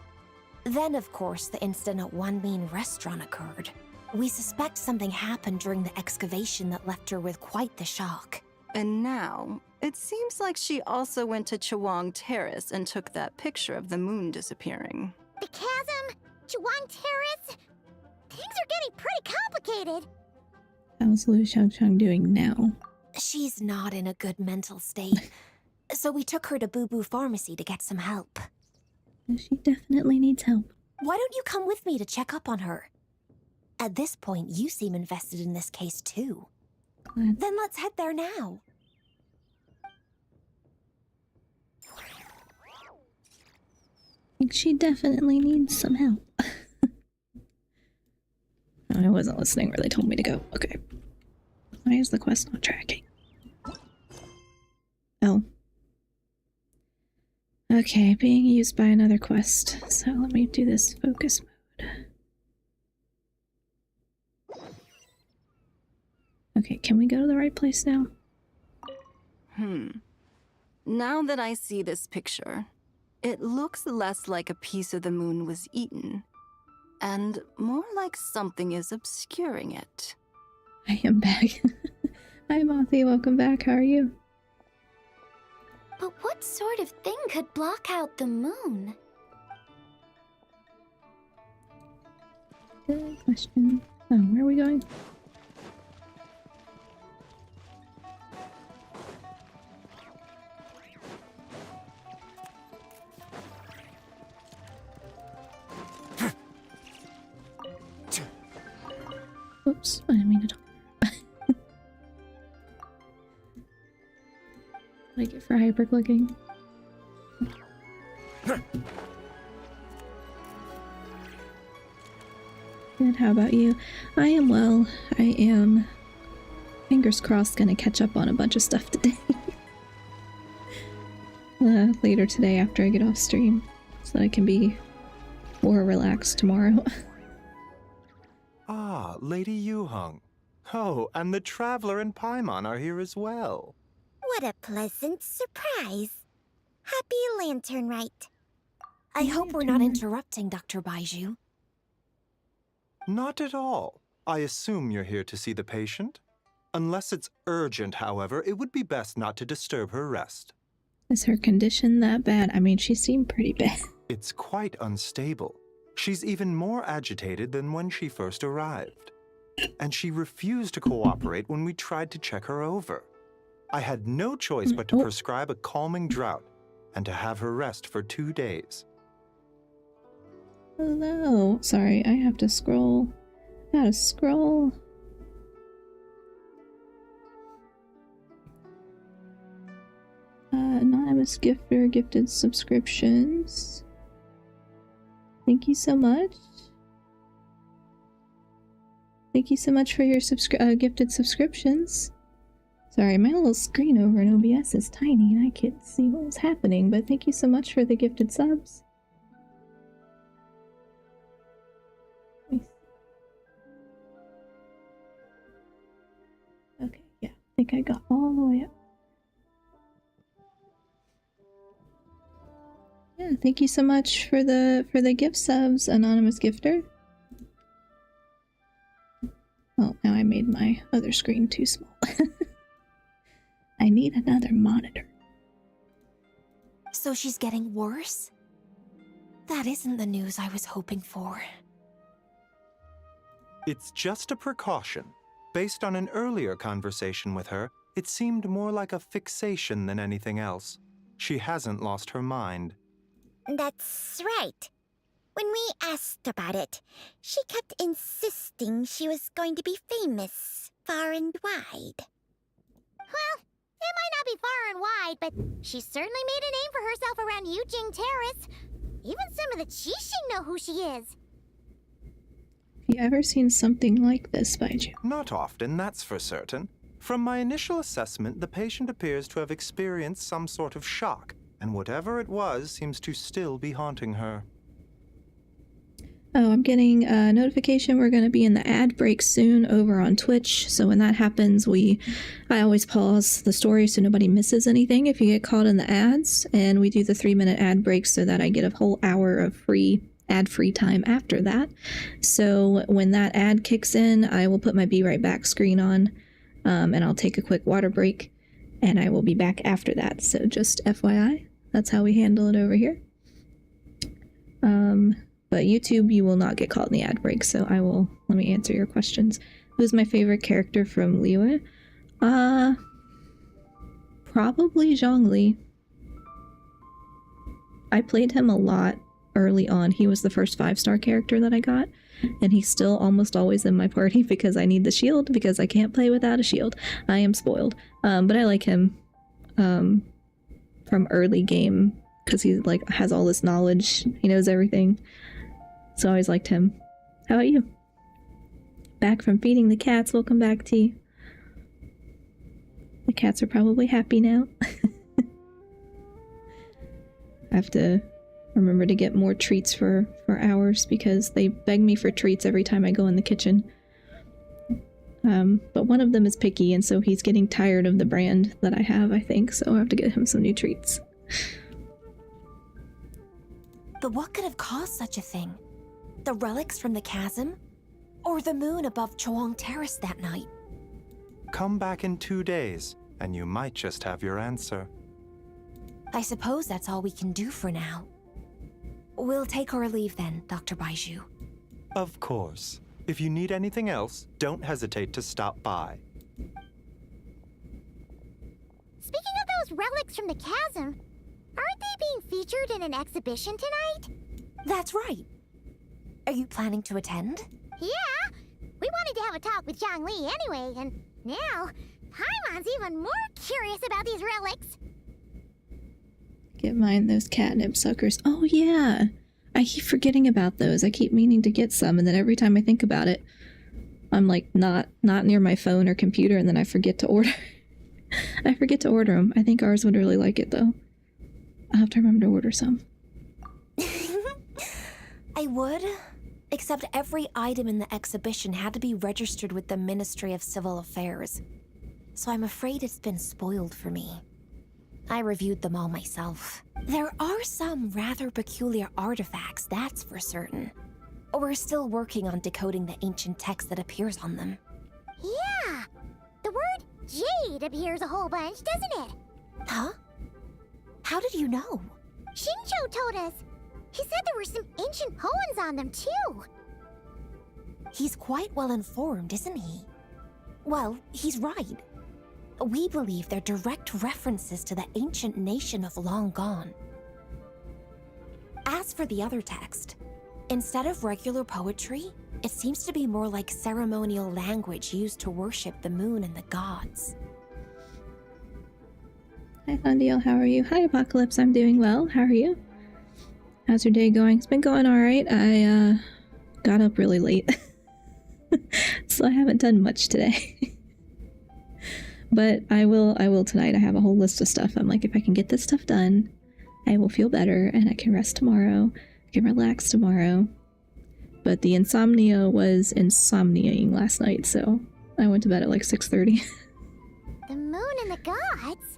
Then, of course, the incident at Wanmin Restaurant occurred. We suspect something happened during the excavation that left her with quite the shock. And now, it seems like she also went to Chawang Terrace and took that picture of the moon disappearing. The chasm? Chawang Terrace? Things are getting pretty complicated. How's Lu Xiangxiang doing now? She's not in a good mental state, so we took her to Boo Boo Pharmacy to get some help. She definitely needs help. Why don't you come with me to check up on her? At this point, you seem invested in this case too. Glad. Then let's head there now. I think she definitely needs some help. I wasn't listening where they told me to go. Okay. Why is the quest not tracking? Oh. Okay, being used by another quest. So let me do this focus mode. Okay, can we go to the right place now? Now that I see this picture, it looks less like a piece of the moon was eaten, and more like something is obscuring it. I am back. Hi, Mothi. Welcome back. How are you? But what sort of thing could block out the moon? Good question. Oh, where are we going? Oops, I didn't mean to talk. Like it for hyperclicking. Good, how about you? I am well. I am, fingers crossed, gonna catch up on a bunch of stuff today. Later today after I get off stream, so that I can be more relaxed tomorrow. Ah, Lady Yuheng. Oh, and the Traveler and Paimon are here as well. What a pleasant surprise. Happy Lantern Rite. I hope we're not interrupting, Dr. Baiju. Not at all. I assume you're here to see the patient? Unless it's urgent, however, it would be best not to disturb her rest. Is her condition that bad? I mean, she seemed pretty bad. It's quite unstable. She's even more agitated than when she first arrived. And she refused to cooperate when we tried to check her over. I had no choice but to prescribe a calming draught and to have her rest for 2 days. Hello. Sorry, I have to scroll. Gotta scroll. Anonymous gifter gifted subscriptions. Thank you so much. Thank you so much for your gifted subscriptions. Sorry, my little screen over in OBS is tiny and I can't see what was happening, but thank you so much for the gifted subs. Okay, yeah, I think I got all the way up. Yeah, thank you so much for the gift subs, anonymous gifter. Oh, now I made my other screen too small. I need another monitor. So she's getting worse? That isn't the news I was hoping for. It's just a precaution. Based on an earlier conversation with her, it seemed more like a fixation than anything else. She hasn't lost her mind. That's right. When we asked about it, she kept insisting she was going to be famous far and wide. Well, it might not be far and wide, but she certainly made a name for herself around Yujing Terrace. Even some of the Qixing know who she is. Have you ever seen something like this, Baiju? Not often, that's for certain. From my initial assessment, the patient appears to have experienced some sort of shock, and whatever it was seems to still be haunting her. Oh, I'm getting a notification we're going to be in the ad break soon over on Twitch. So when that happens, I always pause the story so nobody misses anything if you get caught in the ads. And we do the 3-minute ad break so that I get a whole hour of ad-free time after that. So when that ad kicks in, I will put my Be Right Back screen on, and I'll take a quick water break, and I will be back after that. So just FYI, that's how we handle it over here. But YouTube, you will not get caught in the ad break, so let me answer your questions. Who's my favorite character from Liyue? Probably Zhongli. I played him a lot early on. He was the first 5-star character that I got, and he's still almost always in my party because I need the shield, because I can't play without a shield. I am spoiled. But I like him from early game because he has all this knowledge. He knows everything. So I always liked him. How about you? Back from feeding the cats. Welcome back, T. The cats are probably happy now. I have to remember to get more treats for ours because they beg me for treats every time I go in the kitchen. But one of them is picky, and so he's getting tired of the brand that I have, I think, so I have to get him some new treats. But what could have caused such a thing? The relics from the chasm? Or the moon above Choang Terrace that night? Come back in 2 days, and you might just have your answer. I suppose that's all we can do for now. We'll take our leave then, Dr. Baiju. Of course. If you need anything else, don't hesitate to stop by. Speaking of those relics from the chasm, aren't they being featured in an exhibition tonight? That's right. Are you planning to attend? Yeah! We wanted to have a talk with Zhongli anyway, and now Paimon's even more curious about these relics. Get mine those catnip suckers. Oh yeah! I keep forgetting about those. I keep meaning to get some, and then every time I think about it, I'm like not near my phone or computer, and then I forget to order. I forget to order them. I think ours would really like it though. I'll have to remember to order some. I would, except every item in the exhibition had to be registered with the Ministry of Civil Affairs. So I'm afraid it's been spoiled for me. I reviewed them all myself. There are some rather peculiar artifacts, that's for certain. We're still working on decoding the ancient text that appears on them. Yeah! The word jade appears a whole bunch, doesn't it? Huh? How did you know? Shincho told us. He said there were some ancient poems on them, too. He's quite well informed, isn't he? Well, he's right. We believe they're direct references to the ancient nation of long gone. As for the other text, instead of regular poetry, it seems to be more like ceremonial language used to worship the moon and the gods. Hi Thundiel, how are you? Hi Apocalypse, I'm doing well. How are you? How's your day going? It's been going alright. I got up really late. So I haven't done much today. But I will tonight. I have a whole list of stuff. I'm like, if I can get this stuff done, I will feel better and I can rest tomorrow. I can relax tomorrow. But the insomnia was insomniaing last night, so I went to bed at like 6:30. The moon and the gods?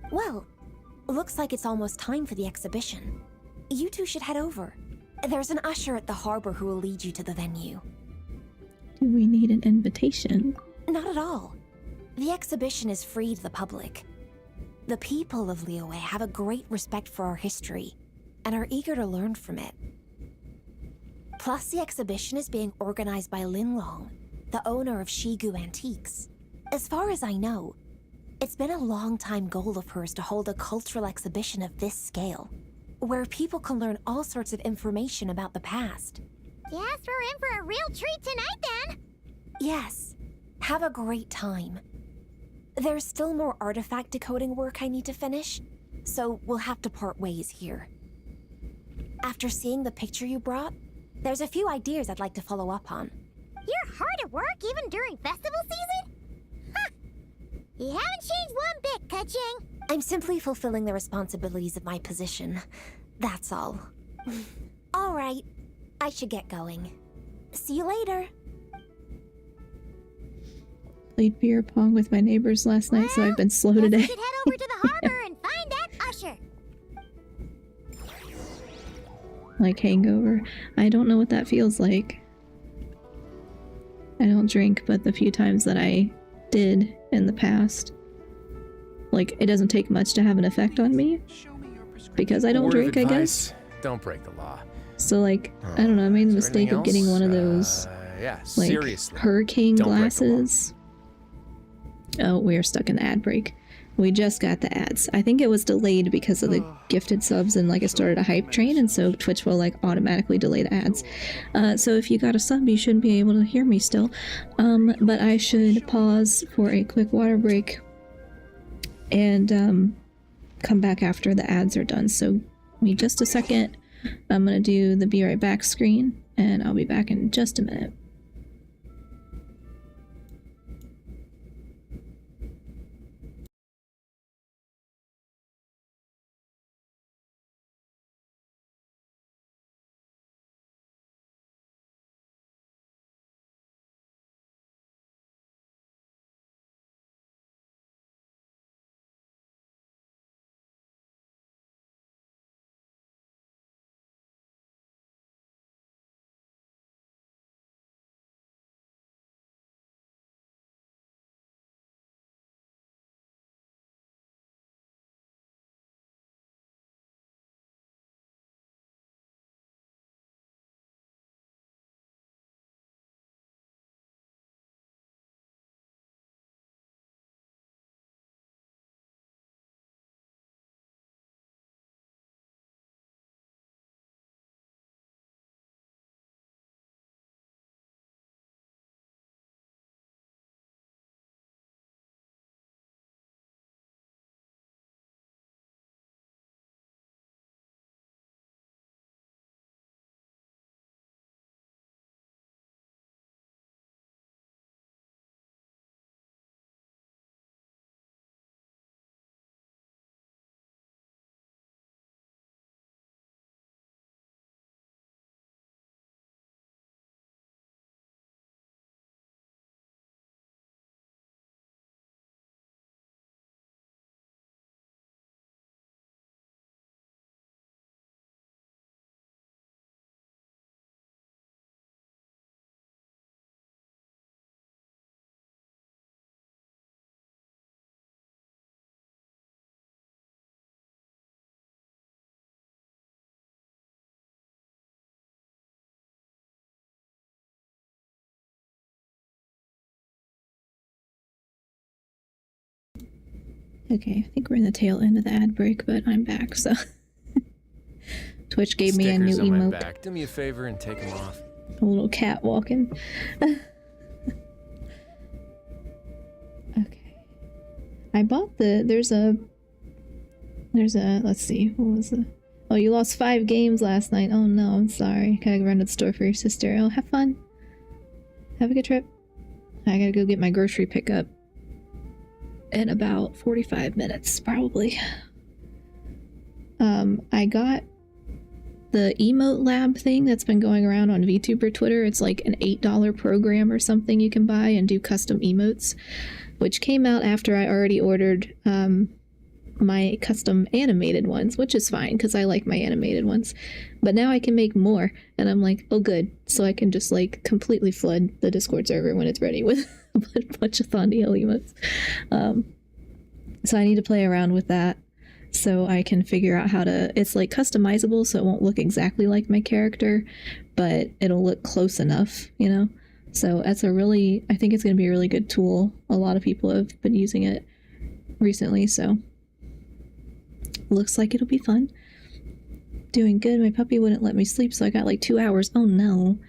Well, Looks like it's almost time for the exhibition. You two should head over. There's an usher at the harbor who will lead you to the venue. Do we need an invitation? Not at all. The exhibition is free to the public. The people of Liyue have a great respect for our history and are eager to learn from it. Plus, the exhibition is being organized by Linlong, the owner of Shigu Antiques. As far as I know, it's been a long-time goal of hers to hold a cultural exhibition of this scale, where people can learn all sorts of information about the past. Guess we're in for a real treat tonight, then! Yes. Have a great time. There's still more artifact decoding work I need to finish, so we'll have to part ways here. After seeing the picture you brought, there's a few ideas I'd like to follow up on. You're hard at work even during festival season? Huh! You haven't changed one bit, Ka-Ching. I'm simply fulfilling the responsibilities of my position. That's all. All right. I should get going. See you later. Played beer pong with my neighbors last night, so I've been slow today. We should head over to the harbor and find that usher. Like hangover. I don't know what that feels like. I don't drink, but the few times that I did in the past, like, it doesn't take much to have an effect on me. Because I don't drink, I guess. Don't break the law. So, like, I don't know, I made the mistake of getting one of those, yeah, like, seriously. hurricane glasses. Oh, we are stuck in the ad break. We just got the ads. I think it was delayed because of the gifted subs, and like it started a hype train, and so Twitch will like automatically delay the ads. So if you got a sub, you shouldn't be able to hear me still. But I should pause for a quick water break and come back after the ads are done. So give me just a second. I'm gonna do the be right back screen, and I'll be back in just a minute. Okay, I think we're in the tail end of the ad break, but I'm back, so... Twitch gave me a new Stickers on my emote. back. Do me a favor and take them off. A little cat walking. Okay. I bought there's a, let's see, what was the... Oh, you lost 5 games last night. Oh no, I'm sorry. Gotta run to the store for your sister. Oh, have fun. Have a good trip. I gotta go get my grocery pickup in about 45 minutes, probably. I got the emote lab thing that's been going around on VTuber Twitter. It's like an $8 program or something you can buy and do custom emotes, which came out after I already ordered my custom animated ones, which is fine because I like my animated ones. But now I can make more, and I'm like, oh good, so I can just like completely flood the Discord server when it's ready with a bunch of Thondiel emotes. So I need to play around with that so I can figure out how to, it's like customizable so it won't look exactly like my character, but it'll look close enough, you know? So that's a really, I think it's going to be a really good tool. A lot of people have been using it recently, so looks like it'll be fun. Doing good. My puppy wouldn't let me sleep, so I got like 2 hours. Oh no.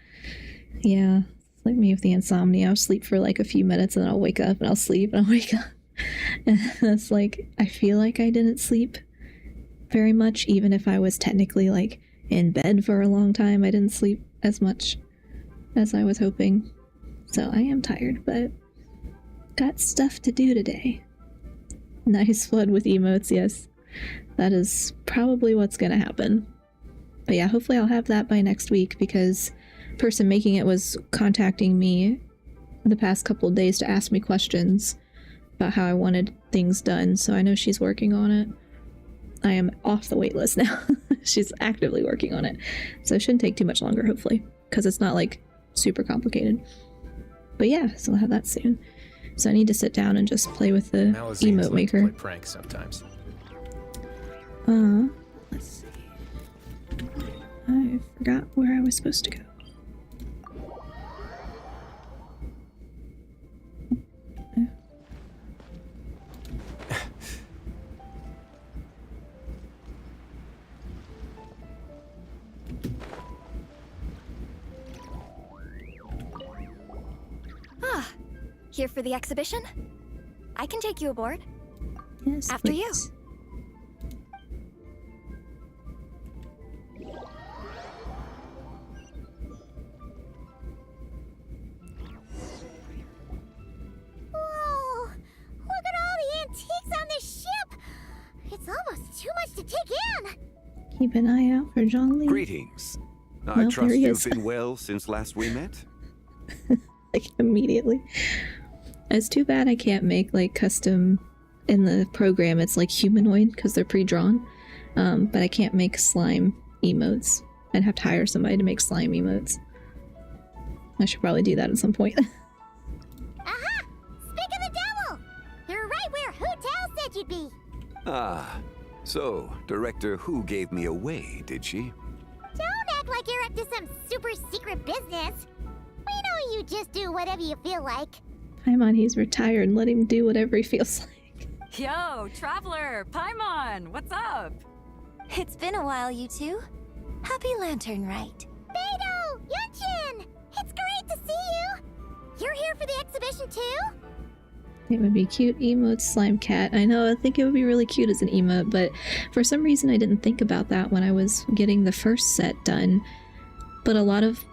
Yeah, it's like me with the insomnia. I'll sleep for like a few minutes and then I'll wake up and I'll sleep and I'll wake up. And it's like, I feel like I didn't sleep very much, even if I was technically like in bed for a long time. I didn't sleep as much as I was hoping. So I am tired, but got stuff to do today. Nice flood with emotes, yes. That is probably what's going to happen. But yeah, hopefully I'll have that by next week because the person making it was contacting me the past couple of days to ask me questions about how I wanted things done. So I know she's working on it. I am off the wait list now. She's actively working on it. So it shouldn't take too much longer, hopefully, because it's not like super complicated. But yeah, so I'll have that soon. So I need to sit down and just play with the emote maker. Play pranks sometimes. Let's see. I forgot where I was supposed to go. Here for the exhibition? I can take you aboard. Yes, after please. you. Whoa! Look at all the antiques on this ship! It's almost too much to take in! Keep an eye out for Zhongli. Greetings. I Well, trust there he you've is. been well since last we met. Like immediately. It's too bad I can't make like custom in the program. It's like humanoid because they're pre-drawn, but I can't make slime emotes. I'd have to hire somebody to make slime emotes. I should probably do that at some point. Aha! Speak of the devil! You're right where Hu-Tao said you'd be. Ah, so Director Hu gave me away, did she? Don't act like you're up to some super secret business. We know you just do whatever you feel like. Paimon, he's retired. Let him do whatever he feels like. Yo, Traveler, Paimon, what's up? It's been a while, you two. Happy Lantern Rite. Beidou! Yunchin! It's great to see you! You're here for the exhibition too? It would be cute emote slime cat. I know, I think it would be really cute as an emote, but for some reason I didn't think about that when I was getting the first set done. But a lot of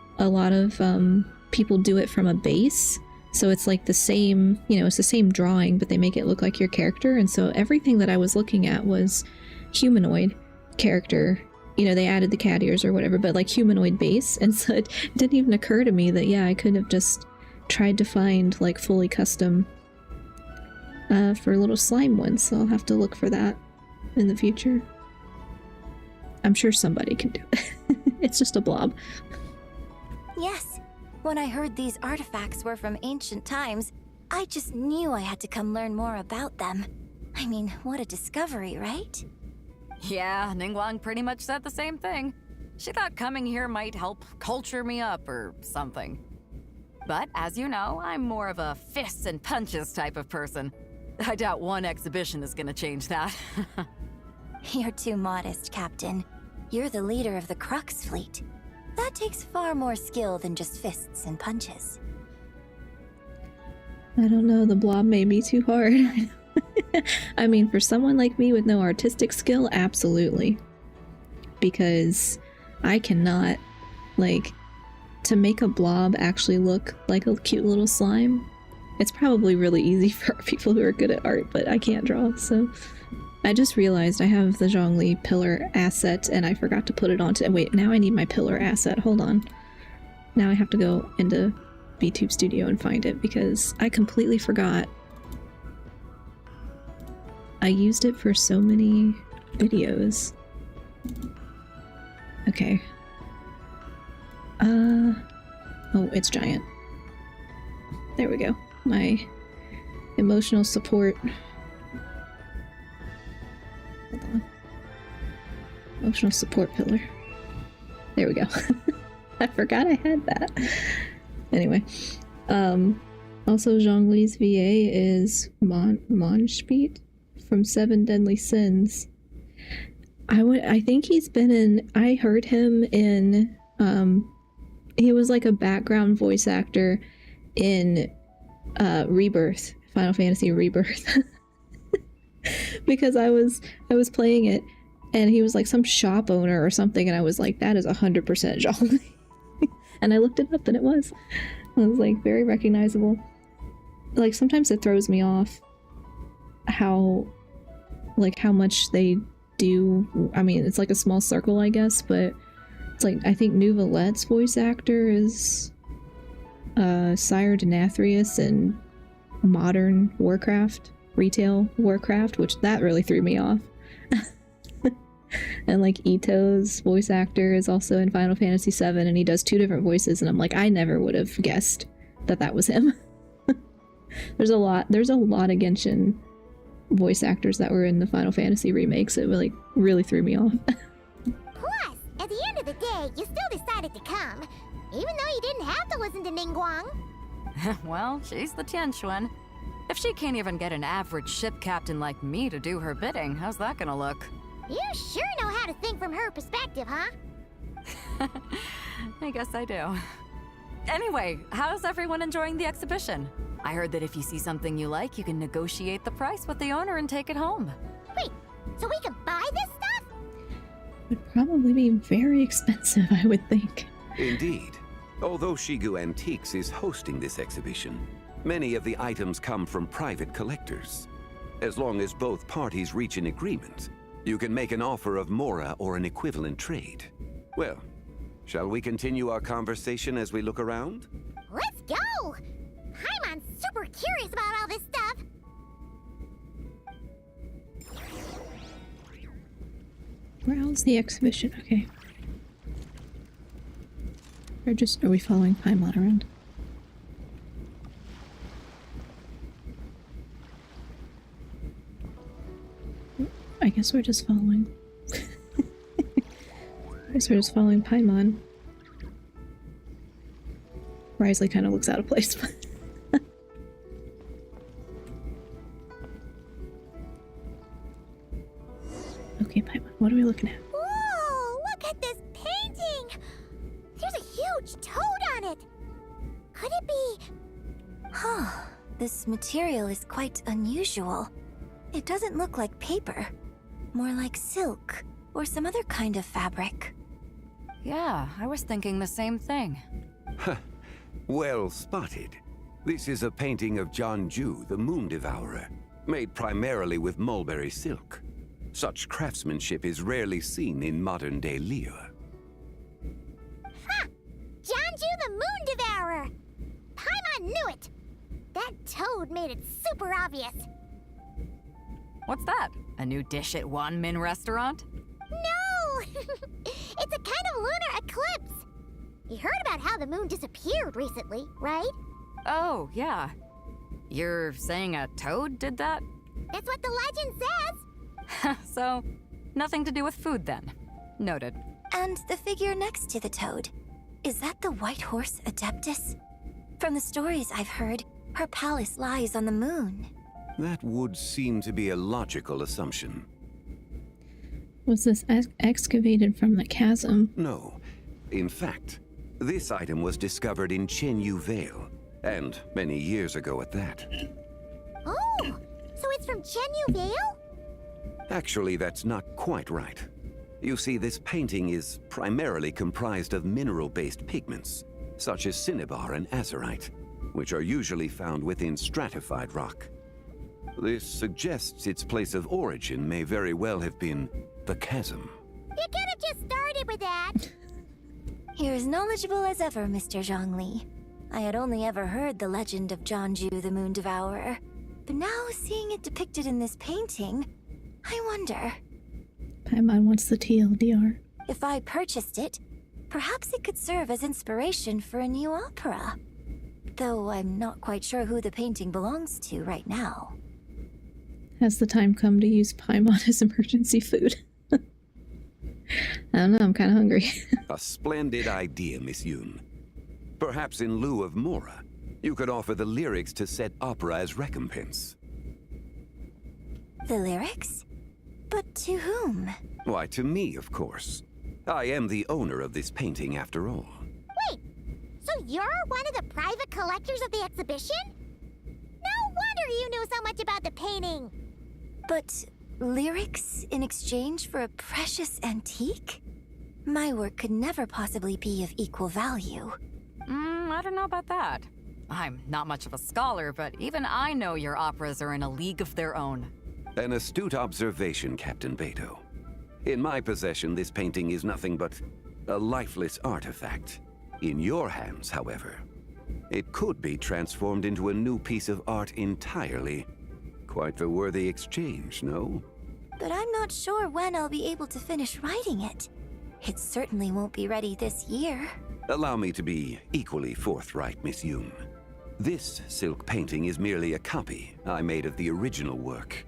people do it from a base. So it's like the same, you know, it's the same drawing, but they make it look like your character. And so everything that I was looking at was humanoid character. You know, they added the cat ears or whatever, but like humanoid base. And so it didn't even occur to me that, yeah, I could have just tried to find like fully custom for little slime ones. So I'll have to look for that in the future. I'm sure somebody can do it. It's just a blob. Yes. When I heard these artifacts were from ancient times, I just knew I had to come learn more about them. I mean, what a discovery, right? Yeah, Ningguang pretty much said the same thing. She thought coming here might help culture me up or something. But as you know, I'm more of a fists and punches type of person. I doubt one exhibition is gonna change that. You're too modest, Captain. You're the leader of the Crux fleet. That takes far more skill than just fists and punches. I don't know, the blob may be too hard. I mean, for someone like me with no artistic skill, absolutely. Because I cannot, like, to make a blob actually look like a cute little slime, it's probably really easy for people who are good at art, but I can't draw, so... I just realized I have the Zhongli pillar asset and I forgot to put it onto... Wait, now I need my pillar asset. Hold on. Now I have to go into VTube Studio and find it because I completely forgot I used it for so many videos. Okay. Oh, it's giant. There we go. My emotional support. Hold on. Emotional support pillar. There we go. I forgot I had that. Anyway. Also Zhongli's VA is Monshpeet from Seven Deadly Sins. I think he's been in, I heard him in, he was like a background voice actor in Rebirth, Final Fantasy Rebirth. Because I was playing it and he was like some shop owner or something, and I was like, that is 100% Zhongli. And I looked it up and it was like very recognizable. Like sometimes it throws me off how much they do. I mean, it's like a small circle, I guess, but it's like, I think Nuvalet's voice actor is Sire Denathrius in modern Warcraft, retail Warcraft, which that really threw me off. And like Ito's voice actor is also in Final Fantasy VII, and he does 2 different voices, and I'm like, I never would have guessed that was him. There's a lot of Genshin voice actors that were in the Final Fantasy remakes. It really threw me off. Plus, at the end of the day, you still decided to come, even though you didn't have to listen to Ningguang. Well, she's the Tianquan. If she can't even get an average ship captain like me to do her bidding, how's that gonna look? You sure know how to think from her perspective, huh? I guess I do. Anyway, how's everyone enjoying the exhibition? I heard that if you see something you like, you can negotiate the price with the owner and take it home. Wait, so we can buy this stuff? Would probably be very expensive, I would think. Indeed. Although Shigu Antiques is hosting this exhibition, many of the items come from private collectors. As long as both parties reach an agreement, you can make an offer of Mora or an equivalent trade. Well, shall we continue our conversation as we look around? Let's go! Paimon's super curious about all this stuff. Browse the exhibition, okay. Are we following Paimon around? I guess we're just following. I guess we're just following Paimon. Risley kind of looks out of place. Okay, Paimon, what are we looking at? Whoa, look at this painting! There's a huge toad on it! Could it be... Huh, this material is quite unusual. It doesn't look like paper. More like silk, or some other kind of fabric. Yeah, I was thinking the same thing. Well spotted. This is a painting of Jianju, the Moon Devourer, made primarily with mulberry silk. Such craftsmanship is rarely seen in modern-day Liyue. Ha! Jianju the Moon Devourer! Paimon knew it! That toad made it super obvious. What's that? A new dish at Wanmin restaurant? No! It's a kind of lunar eclipse. You heard about how the moon disappeared recently, right? Oh, yeah. You're saying a toad did that? That's what the legend says. So, nothing to do with food then. Noted. And the figure next to the toad, is that the White Horse Adeptus? From the stories I've heard, her palace lies on the moon. That would seem to be a logical assumption. Was this excavated from the chasm? No. In fact, this item was discovered in Chenyu Vale, and many years ago at that. Oh, so it's from Chenyu Vale? Actually, that's not quite right. You see, this painting is primarily comprised of mineral-based pigments, such as cinnabar and azurite, which are usually found within stratified rock. This suggests its place of origin may very well have been the chasm. You could have just started with that. You're as knowledgeable as ever, Mr. Zhongli. I had only ever heard the legend of Jianju the Moon Devourer. But now seeing it depicted in this painting, I wonder... Paimon wants the TLDR. If I purchased it, perhaps it could serve as inspiration for a new opera. Though I'm not quite sure who the painting belongs to right now. Has the time come to use Paimon as emergency food? I don't know, I'm kind of hungry. A splendid idea, Miss Yoon. Perhaps in lieu of Mora, you could offer the lyrics to said opera as recompense. The lyrics? But to whom? Why, to me, of course. I am the owner of this painting, after all. Wait, so you're one of the private collectors of the exhibition? No wonder you knew so much about the painting. But lyrics in exchange for a precious antique? My work could never possibly be of equal value. I don't know about that. I'm not much of a scholar, but even I know your operas are in a league of their own. An astute observation, Captain Beto. In my possession, this painting is nothing but a lifeless artifact. In your hands, however, it could be transformed into a new piece of art entirely. Quite the worthy exchange, no? But I'm not sure when I'll be able to finish writing it. It certainly won't be ready this year. Allow me to be equally forthright, Miss Yoon. This silk painting is merely a copy I made of the original work.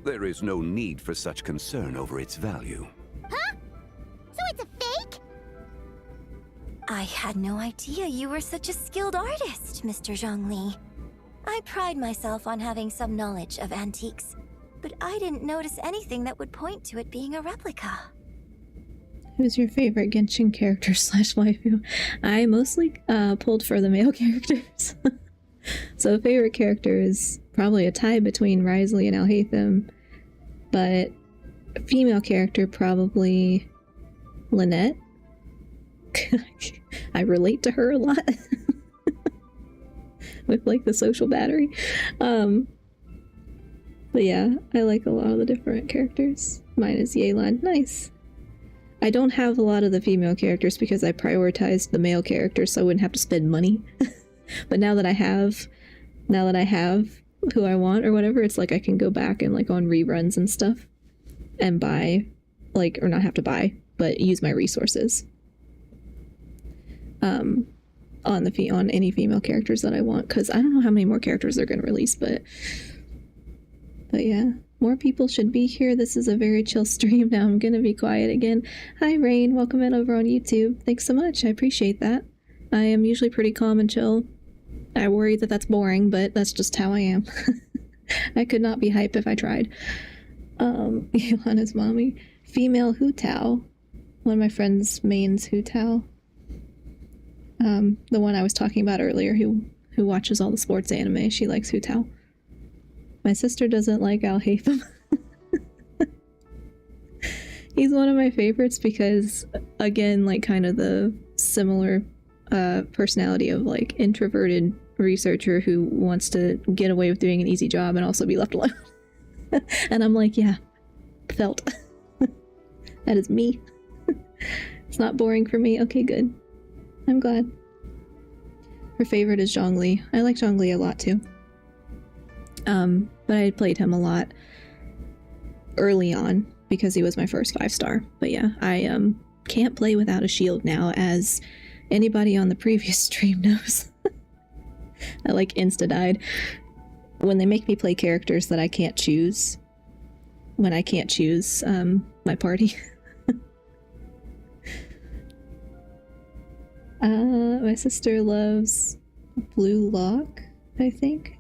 There is no need for such concern over its value. Huh? So it's a fake? I had no idea you were such a skilled artist, Mr. Zhongli. I pride myself on having some knowledge of antiques, but I didn't notice anything that would point to it being a replica. Who's your favorite Genshin character / waifu? I mostly pulled for the male characters. So favorite character is probably a tie between Risley and Alhaitham, but female character probably Lynette. I relate to her a lot with like the social battery. But yeah, I like a lot of the different characters. Mine is Yelan. Nice. I don't have a lot of the female characters because I prioritized the male characters so I wouldn't have to spend money. But now that I have who I want or whatever, it's like I can go back and like on reruns and stuff and buy, like, or not have to buy, but use my resources on any female characters that I want, because I don't know how many more characters they're going to release, but yeah, more people should be here. This is a very chill stream. Now I'm going to be quiet again. Hi Rain, welcome in over on YouTube. Thanks so much, I appreciate that. I am usually pretty calm and chill. I worry that that's boring, but that's just how I am. I could not be hype if I tried. Ilana's mommy. Female Hu Tao. One of my friends' mains Hu Tao. The one I was talking about earlier who watches all the sports anime. She likes Hu Tao. My sister doesn't like Alhaitham. He's one of my favorites because, again, like kind of the similar personality of like introverted researcher who wants to get away with doing an easy job and also be left alone. And I'm like, yeah, felt. That is me. It's not boring for me. Okay, good. I'm glad. Her favorite is Zhongli. I like Zhongli a lot too. But I played him a lot early on because he was my first 5-star. But yeah, I can't play without a shield now, as anybody on the previous stream knows. I like insta-died. When they make me play characters that I can't choose, when I can't choose my party. My sister loves Blue Lock, I think.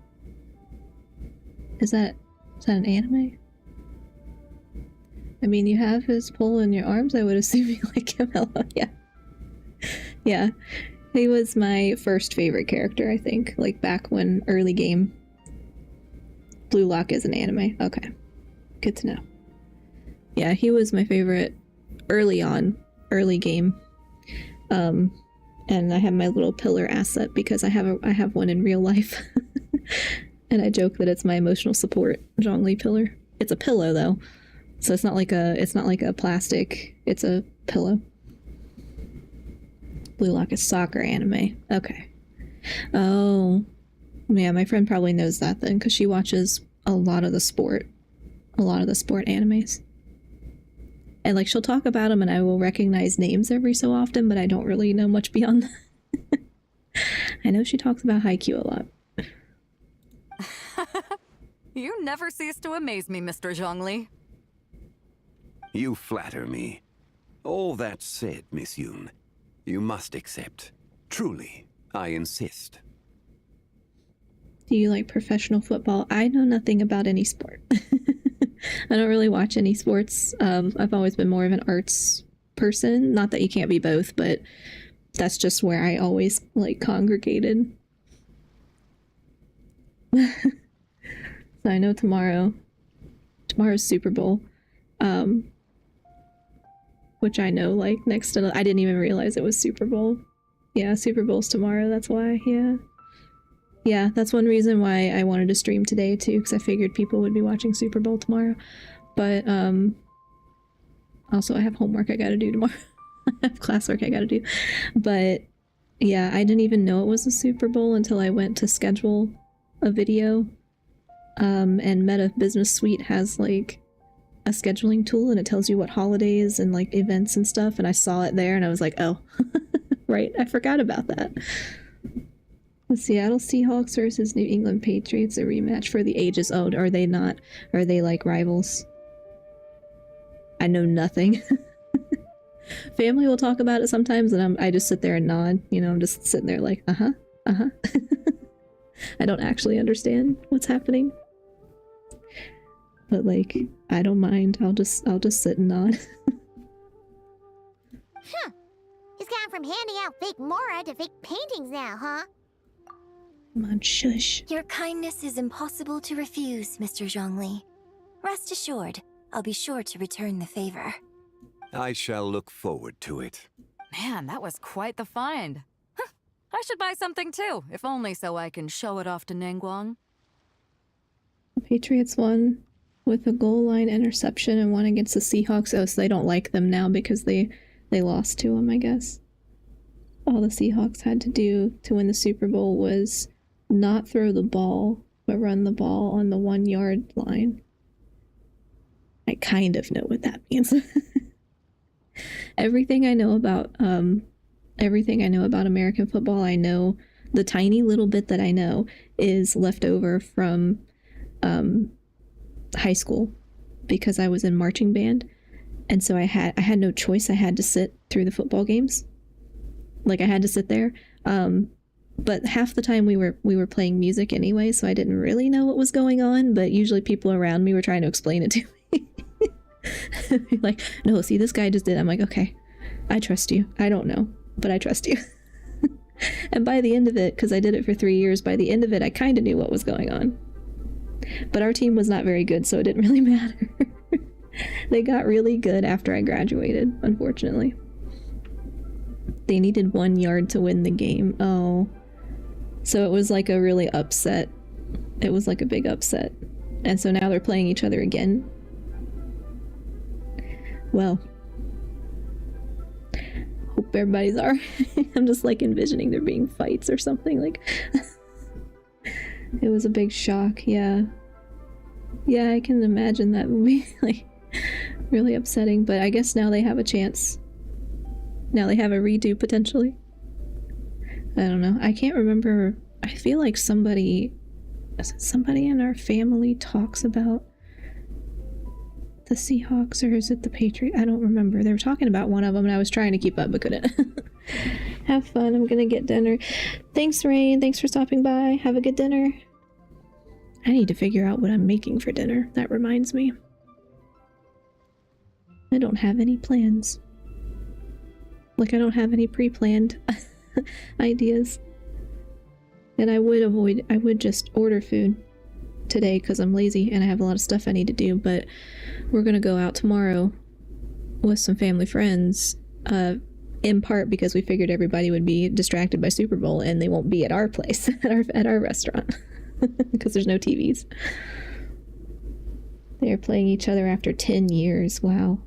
Is that an anime? I mean, you have his pole in your arms. I would assume you like him. Hello, yeah. Yeah. He was my first favorite character, I think. Like, back when early game. Blue Lock is an anime. Okay. Good to know. Yeah, he was my favorite early on. Early game. And I have my little pillar asset because I have one in real life. And I joke that it's my emotional support Zhongli pillar. It's a pillow though. So it's not like a plastic, it's a pillow. Blue Lock is soccer anime. Okay. Oh. Yeah, my friend probably knows that then, because she watches a lot of the sport animes. And like she'll talk about them and I will recognize names every so often, but I don't really know much beyond that. I know she talks about Haikyuu a lot. You never cease to amaze me, Mr. Zhongli. You flatter me. All that said, Miss Yoon, you must accept. Truly, I insist. Do you like professional football? I know nothing about any sport. I don't really watch any sports. I've always been more of an arts person. Not that you can't be both, but that's just where I always like congregated. So I know tomorrow's Super Bowl, which I know like next to I didn't even realize it was Super Bowl. Yeah, Super Bowl's tomorrow. That's why. Yeah, that's one reason why I wanted to stream today too, because I figured people would be watching Super Bowl tomorrow. But also I have homework I gotta do tomorrow. I have classwork I gotta do. But yeah, I didn't even know it was a Super Bowl until I went to schedule a video. And Meta Business Suite has like a scheduling tool and it tells you what holidays and like events and stuff. And I saw it there and I was like, oh, right, I forgot about that. The Seattle Seahawks versus New England Patriots, a rematch for the ages. Oh, are they not? Are they like rivals? I know nothing. Family will talk about it sometimes and I just sit there and nod. You know, I'm just sitting there like, uh-huh. I don't actually understand what's happening. But like, I don't mind. I'll just sit and nod. Huh. He's gone from handing out fake Mora to fake paintings now, huh? Come on, shush. Your kindness is impossible to refuse, Mr. Zhongli. Rest assured, I'll be sure to return the favor. I shall look forward to it. Man, that was quite the find. I should buy something too, if only so I can show it off to Ningguang. The Patriots won with a goal line interception and won against the Seahawks. Oh, so they don't like them now because they lost to them, I guess. All the Seahawks had to do to win the Super Bowl was not throw the ball, but run the ball on the 1 yard line. I kind of know what that means. Everything I know about American football, I know the tiny little bit that I know is left over from high school because I was in marching band, and so I had no choice. I had to sit through the football games. Like I had to sit there. But half the time we were playing music anyway, so I didn't really know what was going on, but usually people around me were trying to explain it to me. Like, no, see, this guy just did. I'm like, okay, I trust you. I don't know, but I trust you. And by the end of it, because I did it for 3 years, by the end of it, I kind of knew what was going on. But our team was not very good, so it didn't really matter. They got really good after I graduated, unfortunately. They needed 1 yard to win the game. Oh. So it was like a really upset. It was like a big upset. And so now they're playing each other again. Well. Hope everybody's alright. I'm just like envisioning there being fights or something. Like, it was a big shock, yeah. Yeah, I can imagine that would be like really upsetting, but I guess now they have a chance. Now they have a redo potentially. I don't know. I can't remember. I feel like somebody in our family talks about the Seahawks, or is it the Patriots? I don't remember. They were talking about one of them and I was trying to keep up but couldn't. Have fun. I'm gonna get dinner. Thanks, Rain. Thanks for stopping by. Have a good dinner. I need to figure out what I'm making for dinner. That reminds me. I don't have any plans. Like, I don't have any pre-planned ideas. And I would just order food today because I'm lazy and I have a lot of stuff I need to do, but we're gonna go out tomorrow with some family friends, in part because we figured everybody would be distracted by Super Bowl and they won't be at our place, at our restaurant, because there's no TVs. They are playing each other after 10 years. Wow.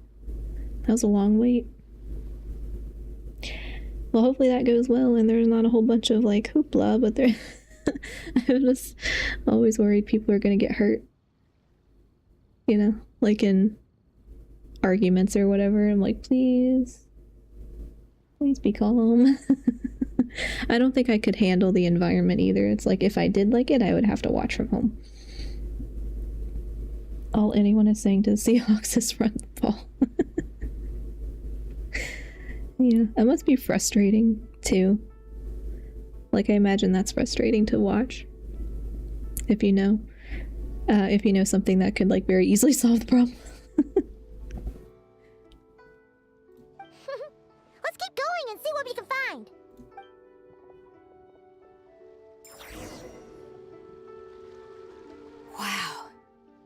That was a long wait. Well, hopefully that goes well and there's not a whole bunch of like hoopla, but there I'm just always worried people are gonna get hurt. You know, like in arguments or whatever. I'm like, please be calm. I don't think I could handle the environment either. It's like if I did like it, I would have to watch from home. All anyone is saying to the Seahawks is run the ball. Yeah, that must be frustrating too. Like I imagine that's frustrating to watch. If you know something that could like very easily solve the problem. Let's keep going and see what we can find. Wow.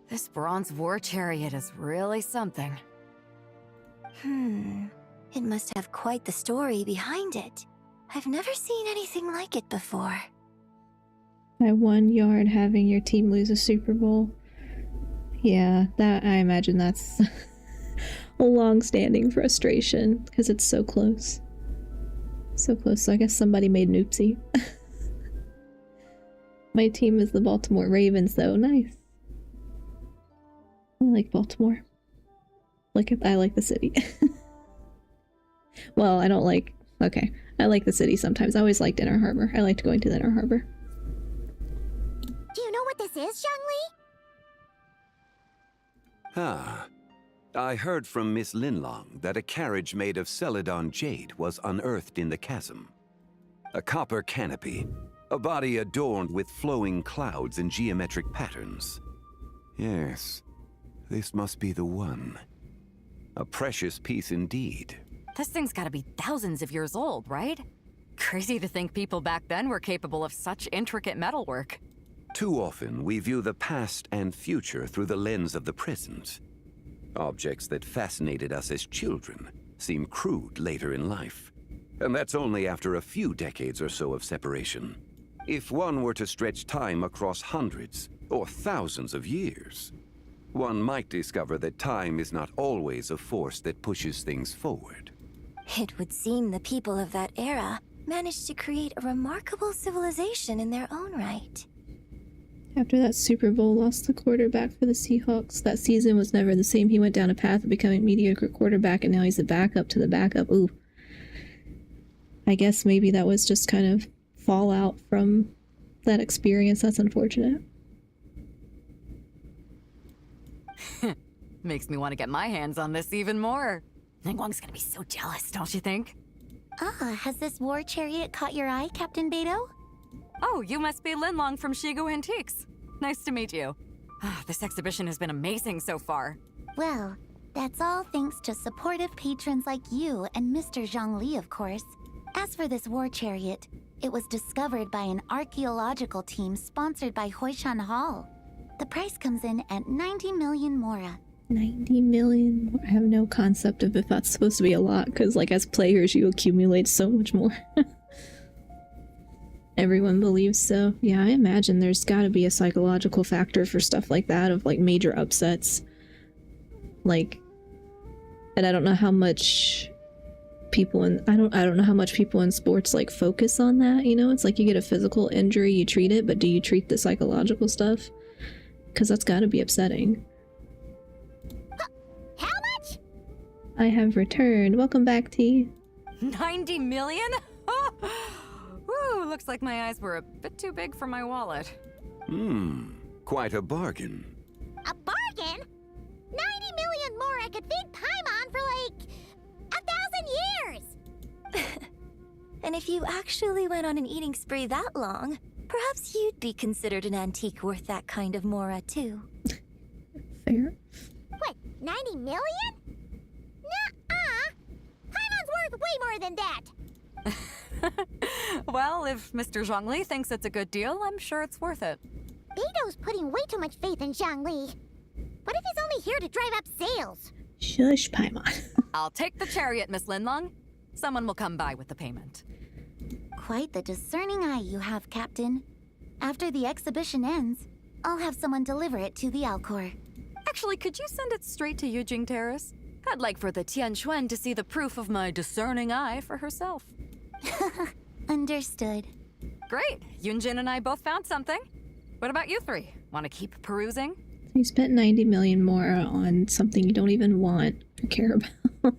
This bronze war chariot is really something. It must have quite the story behind it. I've never seen anything like it before. By 1 yard having your team lose a Super Bowl. Yeah, that I imagine that's a long-standing frustration because it's so close. So close, so I guess somebody made an oopsie. My team is the Baltimore Ravens though, nice. I like Baltimore. I like the city. Well, I don't like... Okay, I like the city sometimes. I always liked Inner Harbor. I liked going to the Inner Harbor. Do you know what this is, Zhongli? Ah. I heard from Miss Linlong that a carriage made of Celadon jade was unearthed in the chasm. A copper canopy, a body adorned with flowing clouds and geometric patterns. Yes, this must be the one. A precious piece indeed. This thing's gotta be thousands of years old, right? Crazy to think people back then were capable of such intricate metalwork. Too often, we view the past and future through the lens of the present. Objects that fascinated us as children seem crude later in life. And that's only after a few decades or so of separation. If one were to stretch time across hundreds or thousands of years, one might discover that time is not always a force that pushes things forward. It would seem the people of that era managed to create a remarkable civilization in their own right. After that Super Bowl lost the quarterback for the Seahawks, that season was never the same. He went down a path of becoming a mediocre quarterback, and now he's the backup to the backup. Ooh. I guess maybe that was just kind of fallout from that experience. That's unfortunate. Makes me want to get my hands on this even more. Ningguang's gonna be so jealous, don't you think? Has this war chariot caught your eye, Captain Beidou? Oh, you must be Linlong from Shigo Antiques. Nice to meet you. This exhibition has been amazing so far. Well, that's all thanks to supportive patrons like you and Mr. Zhongli, of course. As for this war chariot, it was discovered by an archaeological team sponsored by Hoishan Hall. The price comes in at 90 million mora. 90 million? I have no concept of if that's supposed to be a lot, because like as players you accumulate so much more. Everyone believes so. Yeah, I imagine there's gotta be a psychological factor for stuff like that, of like major upsets. Like, and I don't know how much people in I don't know how much people in sports like focus on that, you know? It's like you get a physical injury, you treat it, but do you treat the psychological stuff? Because that's gotta be upsetting. How much? I have returned. Welcome back, T. 90 million? Woo, looks like my eyes were a bit too big for my wallet. Quite a bargain. A bargain? 90 million more I could feed Paimon for like 1,000 years! And if you actually went on an eating spree that long, perhaps you'd be considered an antique worth that kind of mora too. Fair. What, 90 million? Nuh-uh! Paimon's worth way more than that! Well, if Mr. Zhongli thinks it's a good deal, I'm sure it's worth it. Beidou's putting way too much faith in Zhongli. What if he's only here to drive up sales? Shush, Paimon. I'll take the chariot, Miss Linlong. Someone will come by with the payment. Quite the discerning eye you have, Captain. After the exhibition ends, I'll have someone deliver it to the Alcor. Actually, could you send it straight to Yujing Terrace? I'd like for the Tianquan to see the proof of my discerning eye for herself. Understood. Great. Yunjin and I both found something. What about you three? Want to keep perusing? You spent 90 million more on something you don't even want or care about.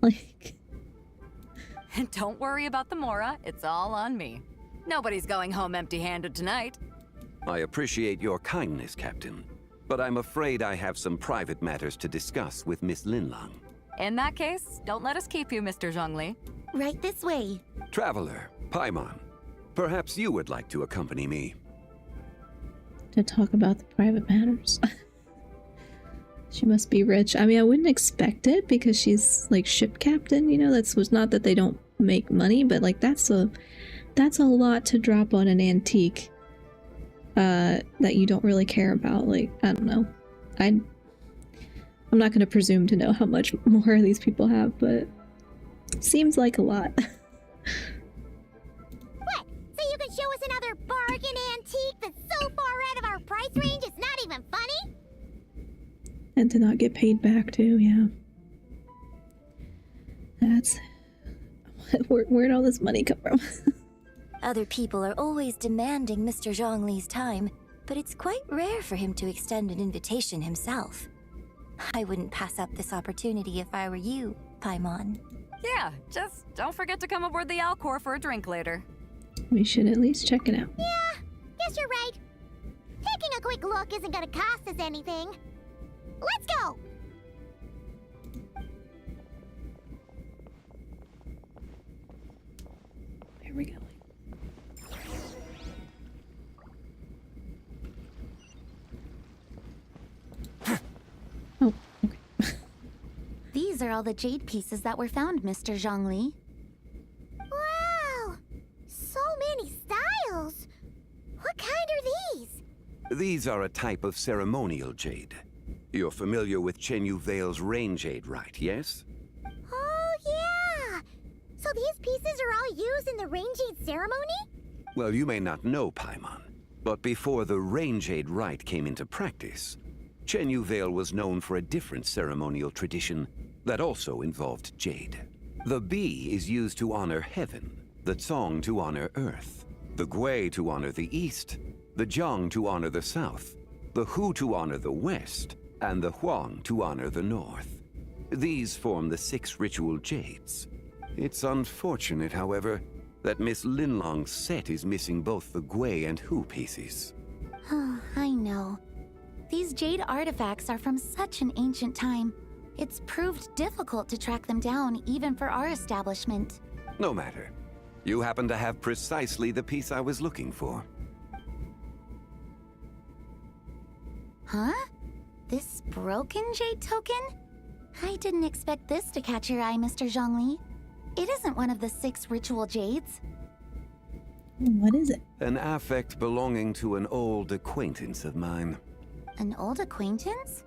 Like... And don't worry about the Mora. It's all on me. Nobody's going home empty-handed tonight. I appreciate your kindness, Captain. But I'm afraid I have some private matters to discuss with Miss Linlang. In that case, don't let us keep you, Mr. Zhongli. Right this way. Traveler, Paimon, perhaps you would like to accompany me. To talk about the private matters. She must be rich. I mean, I wouldn't expect it because she's like ship captain, you know. Was not that they don't make money, but like that's a lot to drop on an antique that you don't really care about. Like, I don't know. I'm not going to presume to know how much more these people have, but seems like a lot. What? So you can show us another bargain antique that's so far out of our price range it's not even funny? And to not get paid back too, yeah. That's... Where'd all this money come from? Other people are always demanding Mr. Zhongli's time, but it's quite rare for him to extend an invitation himself. I wouldn't pass up this opportunity if I were you, Paimon. Yeah, just don't forget to come aboard the Alcor for a drink later. We should at least check it out. Yeah, guess you're right. Taking a quick look isn't gonna cost us anything. Let's go! Where are we going? Oh, okay. These are all the jade pieces that were found, Mr. Zhongli. Wow! So many styles! What kind are these? These are a type of ceremonial jade. You're familiar with Chenyu Vale's rain jade, right, yes? Oh, yeah! So these pieces are all used in the rain jade ceremony? Well, you may not know, Paimon, but before the rain jade rite came into practice, Chenyu Vale was known for a different ceremonial tradition that also involved jade. The bee is used to honor heaven, the Tsong to honor earth, the Gui to honor the east, the Jiang to honor the south, the Hu to honor the west, and the Huang to honor the north. These form the 6 ritual jades. It's unfortunate, however, that Miss Linlong's set is missing both the Gui and Hu pieces. Oh, I know. These jade artifacts are from such an ancient time. It's proved difficult to track them down, even for our establishment. No matter. You happen to have precisely the piece I was looking for. Huh? This broken jade token? I didn't expect this to catch your eye, Mr. Zhongli. It isn't one of the 6 ritual jades. What is it? An affect belonging to an old acquaintance of mine. An old acquaintance?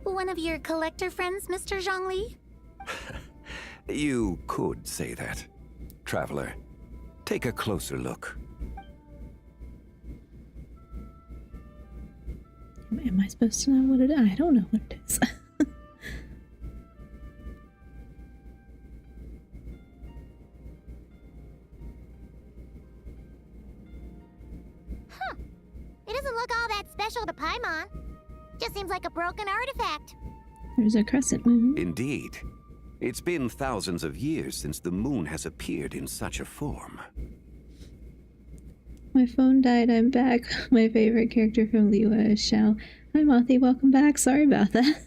One of your collector friends, Mr. Zhongli? You could say that. Traveler, take a closer look. Am I supposed to know what it is? I don't know what it is. Huh. It doesn't look all that special to Paimon. Just seems like a broken artifact. There's a crescent moon. Indeed. It's been thousands of years since the moon has appeared in such a form. My phone died, I'm back. My favorite character from Liyue is Xiao. Hi Mothi, welcome back. Sorry about that.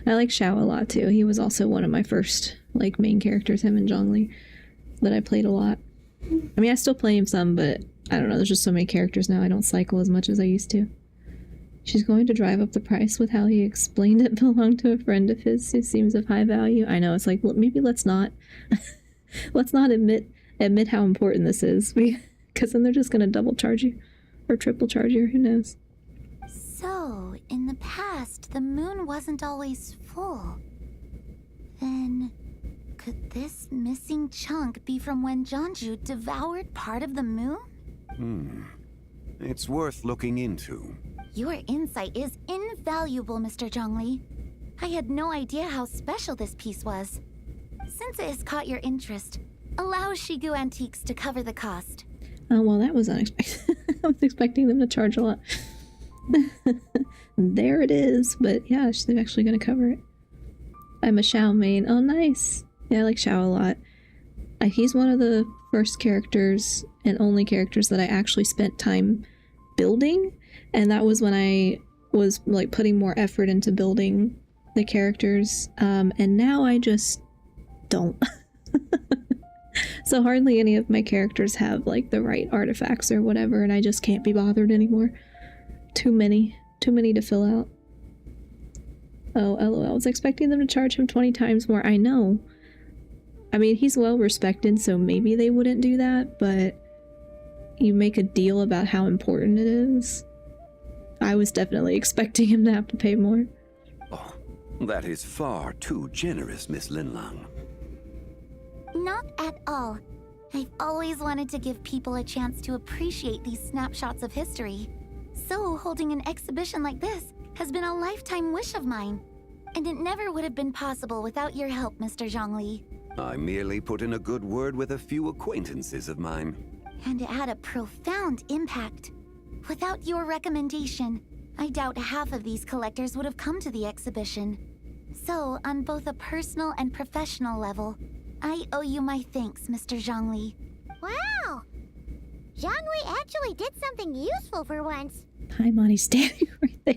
I like Xiao a lot too. He was also one of my first like main characters, him and Zhongli, that I played a lot. I mean, I still play him some, but I don't know, there's just so many characters now. I don't cycle as much as I used to. She's going to drive up the price with how he explained it belonged to a friend of his who seems of high value. I know, it's like, well, maybe let's not admit how important this is, because then they're just going to double charge you or triple charge you, who knows. So, in the past, the moon wasn't always full. Then, could this missing chunk be from when Jianzhu devoured part of the moon? It's worth looking into. Your insight is invaluable, Mr. Zhongli. I had no idea how special this piece was. Since it has caught your interest, allow Shigu Antiques to cover the cost. Oh, well, that was unexpected. I was expecting them to charge a lot. There it is. But yeah, they're actually going to cover it. I'm a Xiao main. Oh, nice. Yeah, I like Xiao a lot. He's one of the first characters and only characters that I actually spent time building. And that was when I was like putting more effort into building the characters. And now I just don't. So hardly any of my characters have like the right artifacts or whatever, and I just can't be bothered anymore. Too many to fill out. Oh, LOL. I was expecting them to charge him 20 times more. I know. I mean, he's well respected, so maybe they wouldn't do that, but you make a deal about how important it is. I was definitely expecting him to have to pay more. Oh, that is far too generous, Miss Linlang. Not at all. I've always wanted to give people a chance to appreciate these snapshots of history. So holding an exhibition like this has been a lifetime wish of mine. And it never would have been possible without your help, Mr. Zhongli. I merely put in a good word with a few acquaintances of mine. And it had a profound impact. Without your recommendation, I doubt half of these collectors would have come to the exhibition. So, on both a personal and professional level, I owe you my thanks, Mr. Zhongli. Wow! Zhongli actually did something useful for once. Paimon's standing right there.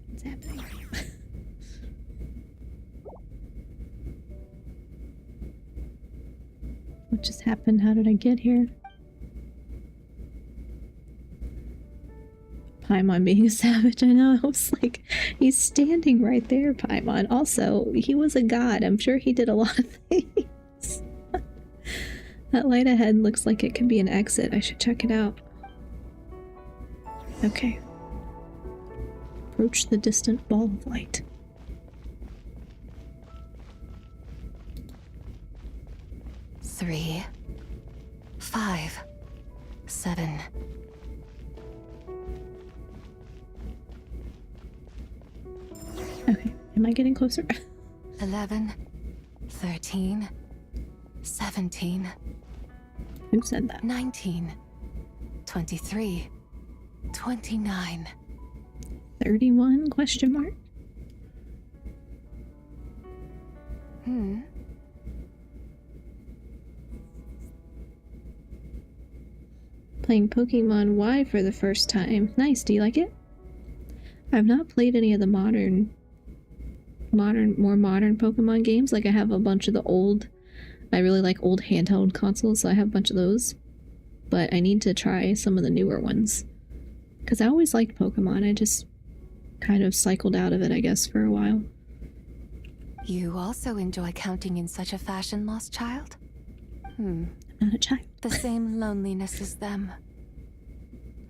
What's happening? What just happened? How did I get here? Paimon being a savage, I know. I was like, he's standing right there, Paimon. Also, he was a god. I'm sure he did a lot of things. That light ahead looks like it could be an exit. I should check it out. Okay. Approach the distant ball of light. 3, 5, 7. Okay, am I getting closer? 11, 13, 17. Who said that? 19, 23, 29. 31 question mark? Playing Pokemon Y for the first time. Nice, do you like it? I've not played any of the more modern Pokemon games. Like, I have a bunch of the old... I really like old handheld consoles, so I have a bunch of those. But I need to try some of the newer ones. Because I always liked Pokemon. I just kind of cycled out of it, I guess, for a while. You also enjoy counting in such a fashion, lost child? I'm not a child. The same loneliness as them.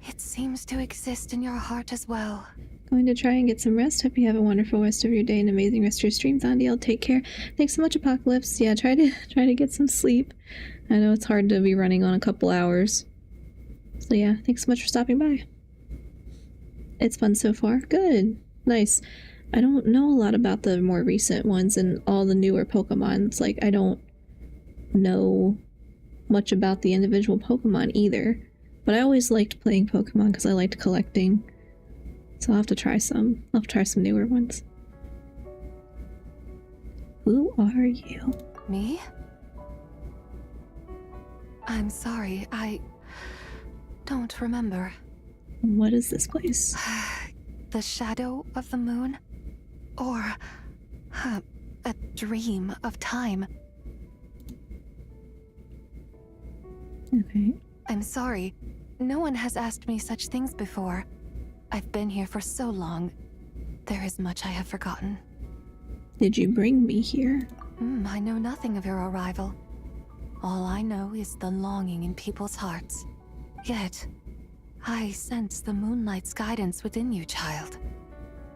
It seems to exist in your heart as well. Going to try and get some rest. Hope you have a wonderful rest of your day and amazing rest of your stream, Thondiel. Take care. Thanks so much, Apocalypse. Yeah, try to get some sleep. I know it's hard to be running on a couple hours. So yeah, thanks so much for stopping by. It's fun so far. Good. Nice. I don't know a lot about the more recent ones and all the newer Pokemons. Like, I don't know much about the individual Pokemon either. But I always liked playing Pokemon because I liked collecting. So I'll have to try some. I'll try some newer ones. Who are you? Me? I'm sorry, I don't remember. What is this place? The shadow of the moon? Or a dream of time? Okay. I'm sorry. No one has asked me such things before. I've been here for so long. There is much I have forgotten. Did you bring me here? I know nothing of your arrival. All I know is the longing in people's hearts. Yet, I sense the moonlight's guidance within you, child.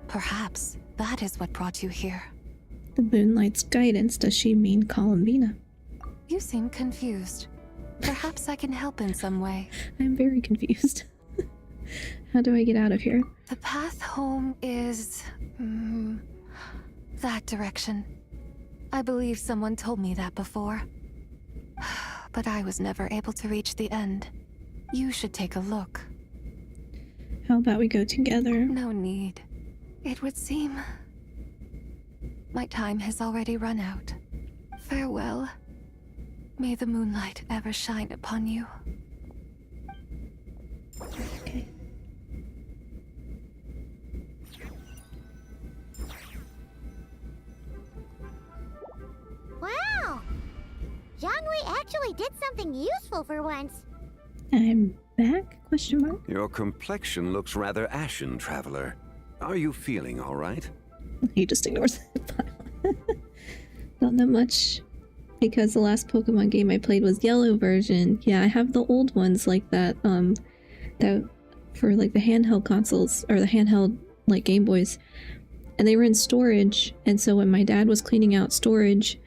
Perhaps that is what brought you here. The moonlight's guidance, does she mean Columbina? You seem confused. Perhaps I can help in some way. I'm very confused. How do I get out of here? The path home is... that direction. I believe someone told me that before. But I was never able to reach the end. You should take a look. How about we go together? No need. It would seem... my time has already run out. Farewell. May the moonlight ever shine upon you. Okay. Wow! Zhongli actually did something useful for once. I'm back? Question mark? Your complexion looks rather ashen, Traveler. Are you feeling all right? He just ignores it. Not that much. Because the last Pokemon game I played was yellow version. Yeah, I have the old ones like that, that for like the handheld consoles, or the handheld like Game Boys. And they were in storage, and so when my dad was cleaning out storage,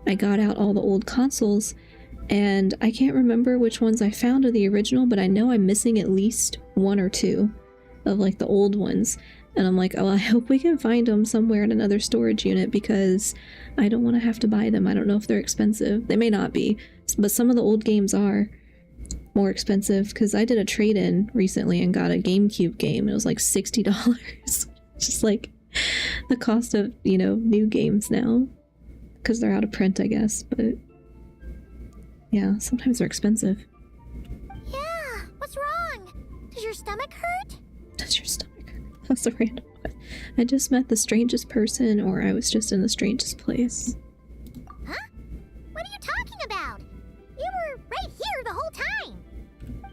I got out all the old consoles, and I can't remember which ones I found of the original, but I know I'm missing at least one or two of like the old ones. And I'm like, oh, I hope we can find them somewhere in another storage unit because I don't want to have to buy them. I don't know if they're expensive. They may not be, but some of the old games are more expensive because I did a trade-in recently and got a GameCube game. It was like $60. Just like the cost of, you know, new games now because they're out of print, I guess. But yeah, sometimes they're expensive. Yeah, what's wrong? Does your stomach hurt? Does your stomach hurt? That's a random one. I just met the strangest person, or I was just in the strangest place. Huh? What are you talking about? You were right here the whole time.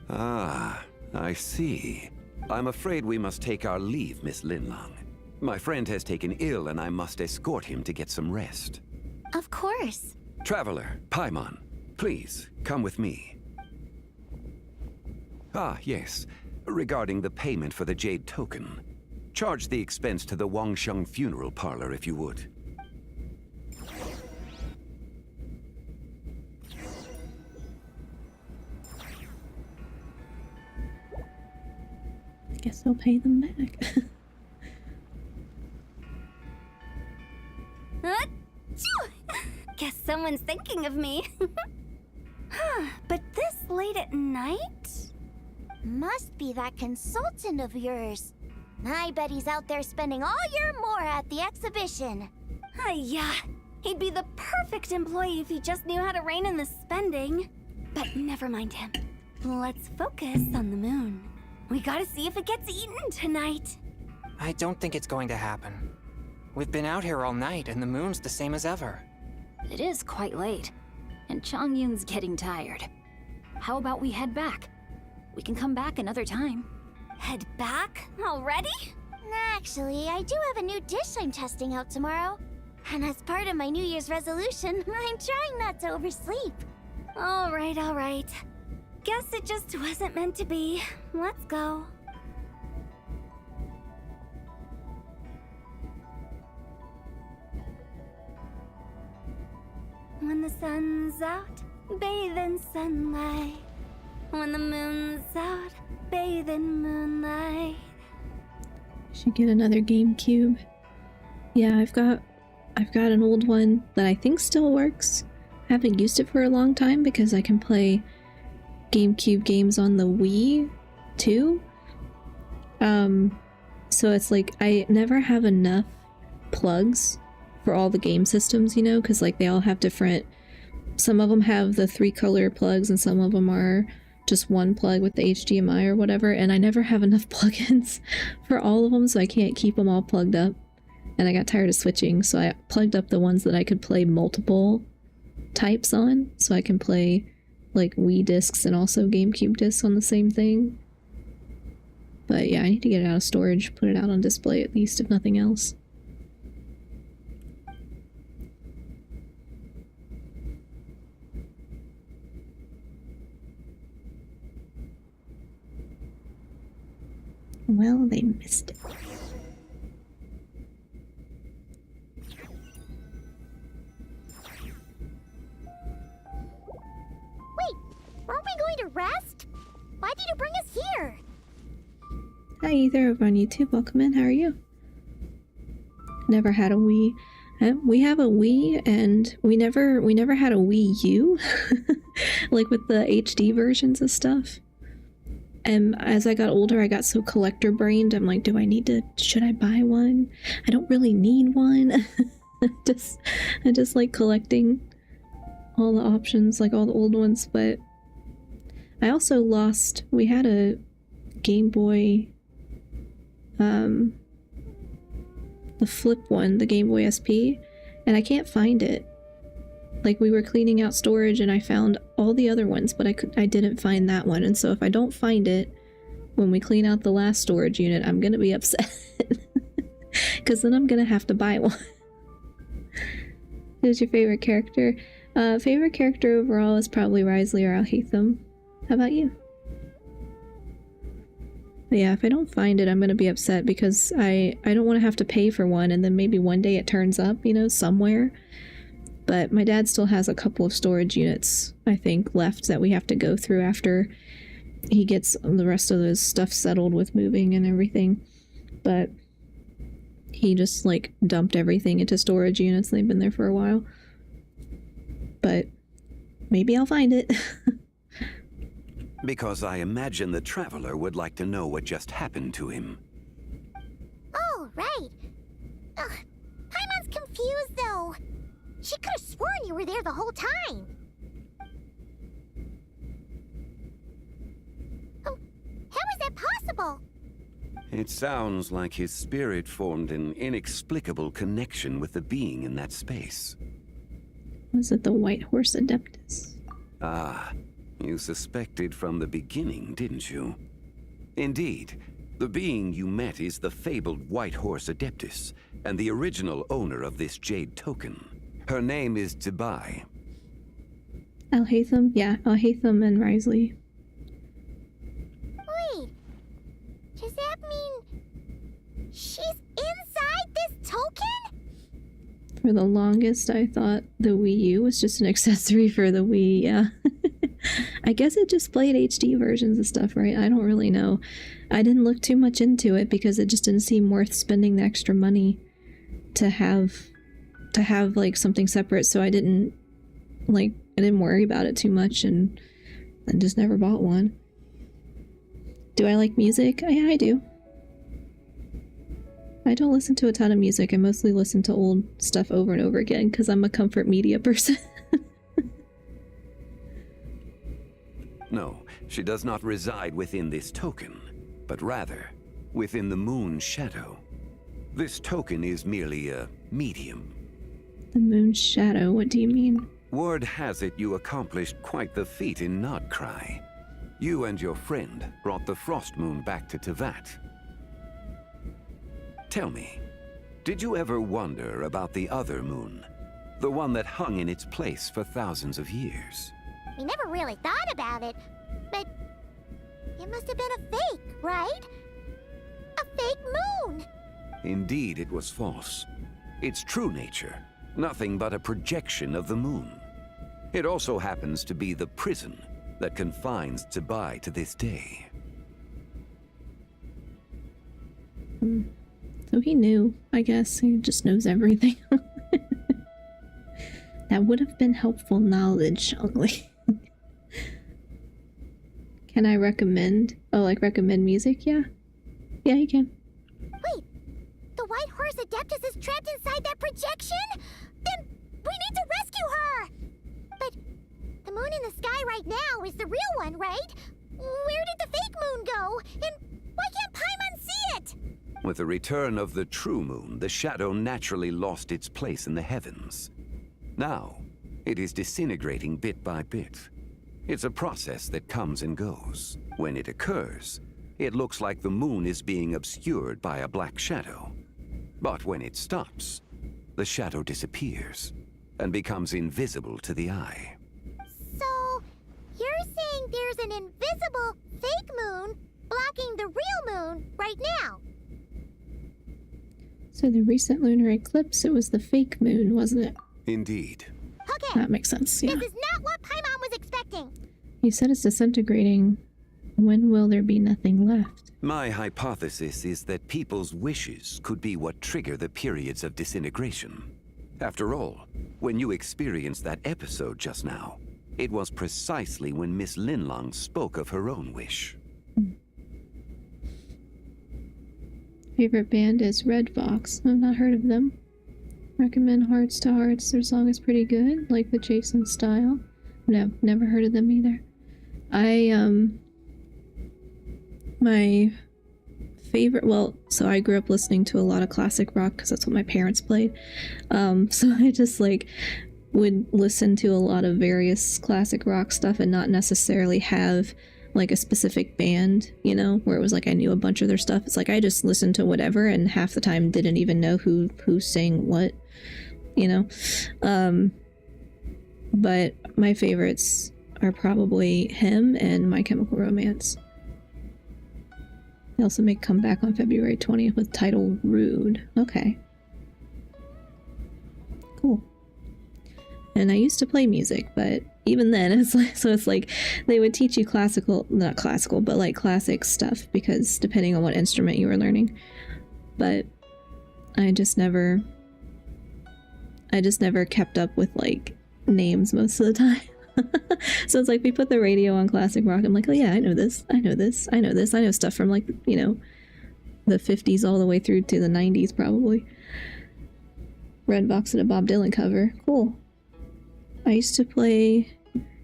Ah, I see. I'm afraid we must take our leave, Miss Linlong. My friend has taken ill and I must escort him to get some rest. Of course. Traveler, Paimon, please, come with me. Ah, yes. Regarding the payment for the Jade Token. Charge the expense to the Wangsheng Funeral Parlor if you would. I guess I'll pay them back. Guess someone's thinking of me. But this late at night? Must be that consultant of yours. I bet he's out there spending all year more at the exhibition. Yeah, he'd be the perfect employee if he just knew how to rein in the spending. But never mind him. Let's focus on the moon. We gotta see if it gets eaten tonight. I don't think it's going to happen. We've been out here all night and the moon's the same as ever. It is quite late, and Chongyun's getting tired. How about we head back? We can come back another time. Head back? Already? Actually, I do have a new dish I'm testing out tomorrow. And as part of my New Year's resolution, I'm trying not to oversleep. All right. Guess it just wasn't meant to be. Let's go. When the sun's out, bathe in sunlight. When the moon's out, bathe in moonlight. Should get another GameCube. Yeah, I've got an old one that I think still works. Haven't used it for a long time because I can play GameCube games on the Wii too. So it's like I never have enough plugs for all the game systems, you know, because like they all have different. Some of them have the 3-color plugs and some of them are just one plug with the HDMI or whatever, and I never have enough plugins for all of them, so I can't keep them all plugged up. And I got tired of switching, so I plugged up the ones that I could play multiple types on, so I can play like Wii discs and also GameCube discs on the same thing. But yeah, I need to get it out of storage, put it out on display at least, if nothing else. Well, they missed it. Wait, weren't we going to rest? Why did you bring us here? Hi, Ether over on YouTube. Welcome in. How are you? Never had a Wii. We have a Wii, and we never had a Wii U, like with the HD versions of stuff. And as I got older, I got so collector brained. I'm like, should I buy one? I don't really need one. I just like collecting all the options, like all the old ones. But I also lost, we had a Game Boy, the flip one, the Game Boy SP, and I can't find it. Like, we were cleaning out storage and I found all the other ones, but I didn't find that one. And so if I don't find it when we clean out the last storage unit, I'm gonna be upset. Because then I'm gonna have to buy one. Who's your favorite character? Favorite character overall is probably Risley or Alhaitham. How about you? But yeah, if I don't find it, I'm gonna be upset because I don't want to have to pay for one and then maybe one day it turns up, you know, somewhere. But my dad still has a couple of storage units, I think, left that we have to go through after he gets the rest of his stuff settled with moving and everything. But he just, like, dumped everything into storage units. They've been there for a while. But maybe I'll find it. Because I imagine the Traveler would like to know what just happened to him. Oh, right. Ugh, Paimon's confused, though. She could have sworn you were there the whole time. How is that possible? It sounds like his spirit formed an inexplicable connection with the being in that space. Was it the White Horse Adeptus? Ah, you suspected from the beginning, didn't you? Indeed, the being you met is the fabled White Horse Adeptus, and the original owner of this jade token. Her name is Tibai. Alhaitham? Yeah, Alhaitham and Risley. Wait, does that mean she's inside this token? For the longest, I thought the Wii U was just an accessory for the Wii, yeah. I guess it just played HD versions of stuff, right? I don't really know. I didn't look too much into it because it just didn't seem worth spending the extra money to have like something separate, so I didn't worry about it too much and just never bought one. Do I like music? Yeah, I do. I don't listen to a ton of music. I mostly listen to old stuff over and over again because I'm a comfort media person. No, she does not reside within this token, but rather within the moon's shadow. This token is merely a medium. The moon's shadow, what do you mean? Word has it you accomplished quite the feat in Nodcry. You and your friend brought the Frost Moon back to Tevat. Tell me, did you ever wonder about the other moon? The one that hung in its place for thousands of years? We never really thought about it, but it must have been a fake, right? A fake moon! Indeed, it was false. Its true nature, nothing but a projection of the moon. It also happens to be the prison that confines Tibai to this day. So he knew, I guess. He just knows everything. That would have been helpful knowledge, only. Can I recommend? Oh, like recommend music? Yeah. Yeah, you can. Wait, the White Horse Adeptus is trapped inside that projection? Then we need to rescue her! But the moon in the sky right now is the real one, right? Where did the fake moon go? And why can't Paimon see it? With the return of the true moon, the shadow naturally lost its place in the heavens. Now, it is disintegrating bit by bit. It's a process that comes and goes. When it occurs, it looks like the moon is being obscured by a black shadow. But when it stops, the shadow disappears and becomes invisible to the eye. So, you're saying there's an invisible fake moon blocking the real moon right now? So the recent lunar eclipse, it was the fake moon, wasn't it? Indeed. Okay. That makes sense, yeah. This is not what Paimon was expecting. You said it's disintegrating. When will there be nothing left? My hypothesis is that people's wishes could be what trigger the periods of disintegration. After all, when you experienced that episode just now, it was precisely when Miss Linlong spoke of her own wish. Favorite band is Red Fox. I've not heard of them. Recommend Hearts to Hearts. Their song is pretty good, like the Jason style. No, never heard of them either. My favorite, well, so I grew up listening to a lot of classic rock because that's what my parents played. So I just like would listen to a lot of various classic rock stuff and not necessarily have like a specific band, you know, where it was like I knew a bunch of their stuff. It's like I just listened to whatever and half the time didn't even know who sang what, you know. But my favorites are probably him and My Chemical Romance. They also make a comeback on February 20th with title Rude. Okay. Cool. And I used to play music, but even then, it's like, so it's like they would teach you not classical, but like classic stuff, because depending on what instrument you were learning. But I just never kept up with like names most of the time. So it's like we put the radio on classic rock. I'm like, oh yeah, I know this. I know stuff from like, you know, the 50s all the way through to the 90s probably. Red Box and a Bob Dylan cover. Cool. I used to play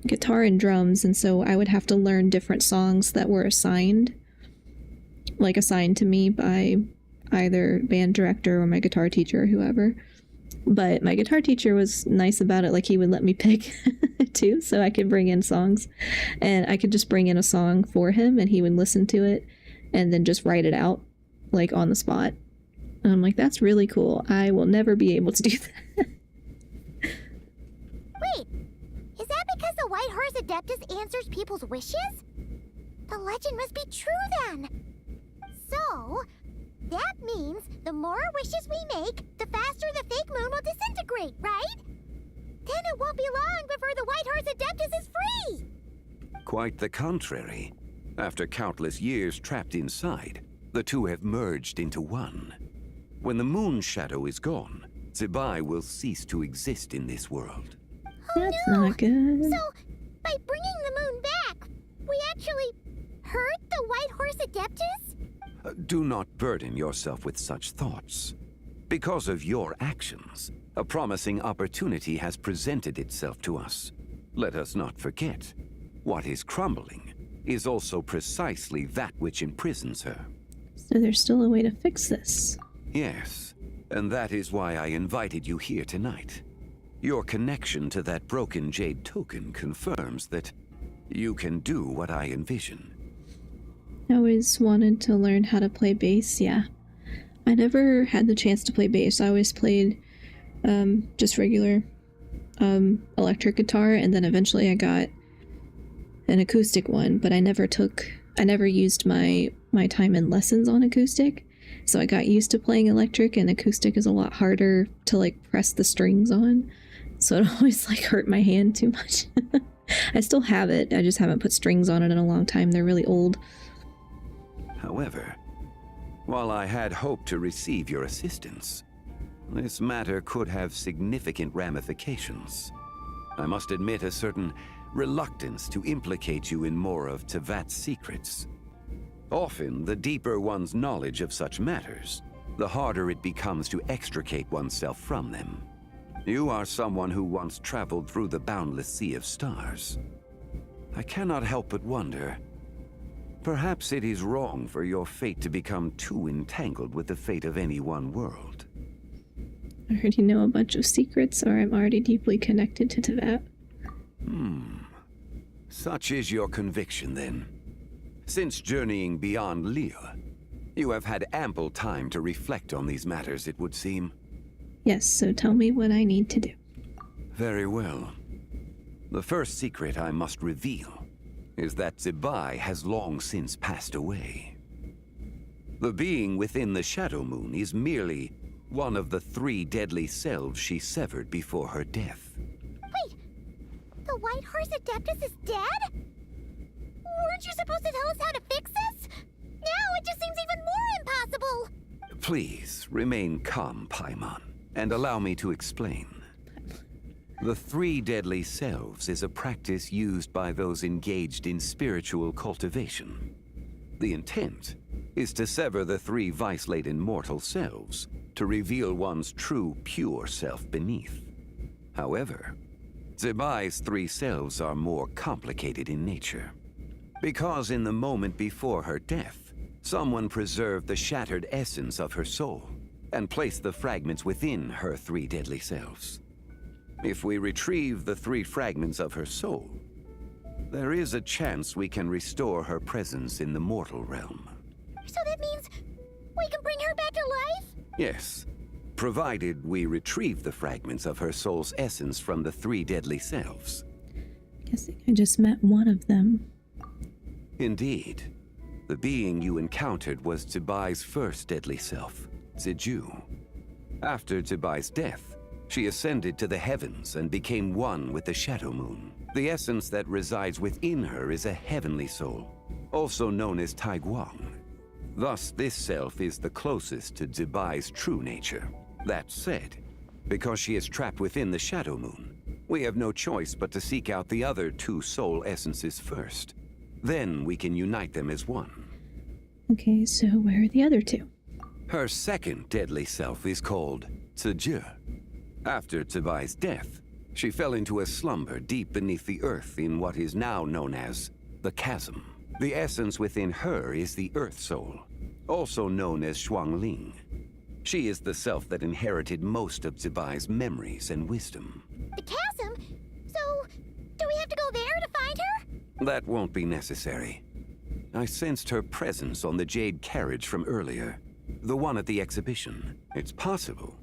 guitar and drums, and so I would have to learn different songs that were assigned to me by either band director or my guitar teacher or whoever. But my guitar teacher was nice about it, like he would let me pick too, so I could bring in songs, and I could just bring in a song for him and he would listen to it and then just write it out like on the spot. And I'm like, that's really cool. I will never be able to do that. Wait, is that because the White Horse Adeptus answers people's wishes? The legend must be true then. So, that means the more wishes we make, the faster the fake moon will disintegrate, right? Then it won't be long before the White Horse Adeptus is free! Quite the contrary. After countless years trapped inside, the two have merged into one. When the moon shadow is gone, Zibai will cease to exist in this world. Oh, that's not good. So, by bringing the moon back, we actually hurt the White Horse Adeptus? Do not burden yourself with such thoughts. Because of your actions, a promising opportunity has presented itself to us. Let us not forget, what is crumbling is also precisely that which imprisons her. So there's still a way to fix this. Yes, and that is why I invited you here tonight. Your connection to that broken jade token confirms that you can do what I envision. I always wanted to learn how to play bass, yeah. I never had the chance to play bass. I always played just regular electric guitar, and then eventually I got an acoustic one, but I never used my time in lessons on acoustic. So I got used to playing electric, and acoustic is a lot harder to like press the strings on. So it always like hurt my hand too much. I still have it, I just haven't put strings on it in a long time. They're really old. However, while I had hoped to receive your assistance, this matter could have significant ramifications. I must admit a certain reluctance to implicate you in more of Tevat's secrets. Often, the deeper one's knowledge of such matters, the harder it becomes to extricate oneself from them. You are someone who once traveled through the boundless sea of stars. I cannot help but wonder, perhaps it is wrong for your fate to become too entangled with the fate of any one world. I heard you know a bunch of secrets, or I'm already deeply connected to Tevat. Such is your conviction, then. Since journeying beyond Liyue, you have had ample time to reflect on these matters, it would seem. Yes, so tell me what I need to do. Very well. The first secret I must reveal is that Zibai has long since passed away. The being within the Shadow Moon is merely one of the 3 deadly selves she severed before her death. Wait, the White Horse Adeptus is dead? Weren't you supposed to tell us how Please, remain calm, Paimon, and allow me to explain. The three deadly selves is a practice used by those engaged in spiritual cultivation. The intent is to sever the three vice-laden mortal selves to reveal one's true, pure self beneath. However, Zibai's three selves are more complicated in nature. Because in the moment before her death, someone preserved the shattered essence of her soul and placed the fragments within her three deadly selves. If we retrieve the three fragments of her soul, there is a chance we can restore her presence in the mortal realm. So that means we can bring her back to life? Yes, provided we retrieve the fragments of her soul's essence from the three deadly selves. Guessing I just met one of them. Indeed. The being you encountered was Zibai's first deadly self, Ziju. After Zibai's death, she ascended to the heavens and became one with the Shadow Moon. The essence that resides within her is a heavenly soul, also known as Taiguang. Thus, this self is the closest to Zibai's true nature. That said, because she is trapped within the Shadow Moon, we have no choice but to seek out the other two soul essences first. Then we can unite them as one. Okay, so where are the other two? Her second deadly self is called Ziju. After Zibai's death, she fell into a slumber deep beneath the earth in what is now known as the Chasm. The essence within her is the Earth Soul, also known as Xuangling. She is the self that inherited most of Zibai's memories and wisdom. The chasm? So, do we have to go there to find her? That won't be necessary. I sensed her presence on the jade carriage from earlier, the one at the exhibition. It's possible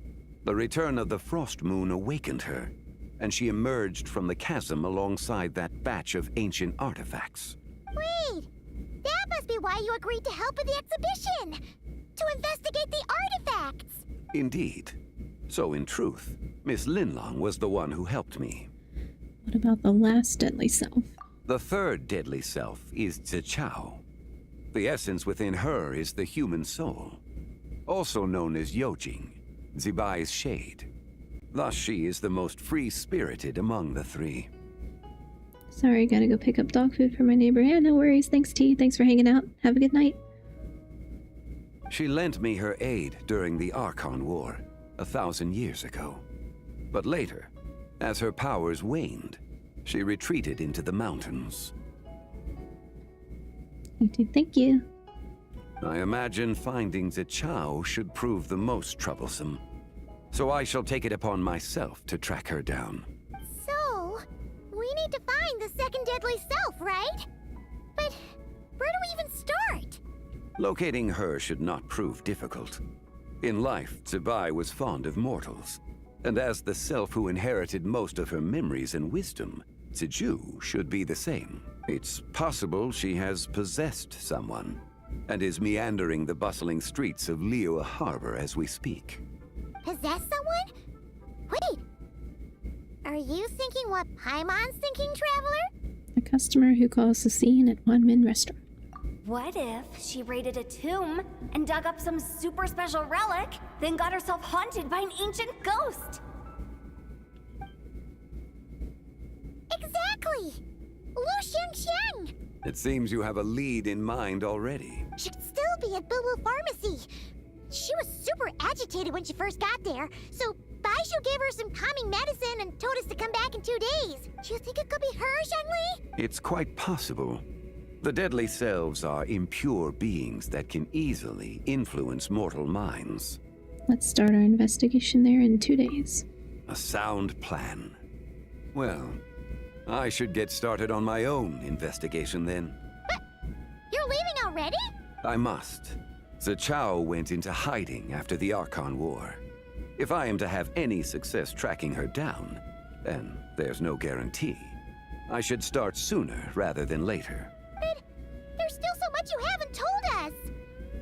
the return of the Frost Moon awakened her, and she emerged from the chasm alongside that batch of ancient artifacts. Wait! That must be why you agreed to help with the exhibition! To investigate the artifacts! Indeed. So in truth, Miss Linlong was the one who helped me. What about the last deadly self? The third deadly self is Zichao. The essence within her is the human soul, also known as Yojing, Zibai's shade. Thus she is the most free-spirited among the three. Sorry, gotta go pick up dog food for my neighbor. Yeah, no worries. Thanks, T. Thanks for hanging out. Have a good night. She lent me her aid during the Archon War 1,000 years ago. But later, as her powers waned, she retreated into the mountains. Thank you. I imagine finding Zichao should prove the most troublesome. So I shall take it upon myself to track her down. So, we need to find the second deadly self, right? But where do we even start? Locating her should not prove difficult. In life, Zibai was fond of mortals, and as the self who inherited most of her memories and wisdom, Ziju should be the same. It's possible she has possessed someone, and is meandering the bustling streets of Liyue Harbor as we speak. Possess someone? Wait! Are you thinking what Paimon's thinking, Traveler? A customer who calls the scene at One Min Restaurant. What if she raided a tomb and dug up some super special relic, then got herself haunted by an ancient ghost? Exactly! Lu Xiangxiang! It seems you have a lead in mind already. She'd still be at Boo Boo Pharmacy. She was super agitated when she first got there, so Baishu gave her some calming medicine and told us to come back in 2 days. Do you think it could be her, Shenli? It's quite possible. The deadly selves are impure beings that can easily influence mortal minds. Let's start our investigation there in 2 days. A sound plan. Well, I should get started on my own investigation then. But you're leaving already? I must. Zichao went into hiding after the Archon War. If I am to have any success tracking her down, and there's no guarantee, I should start sooner rather than later. But there's still so much you haven't told us!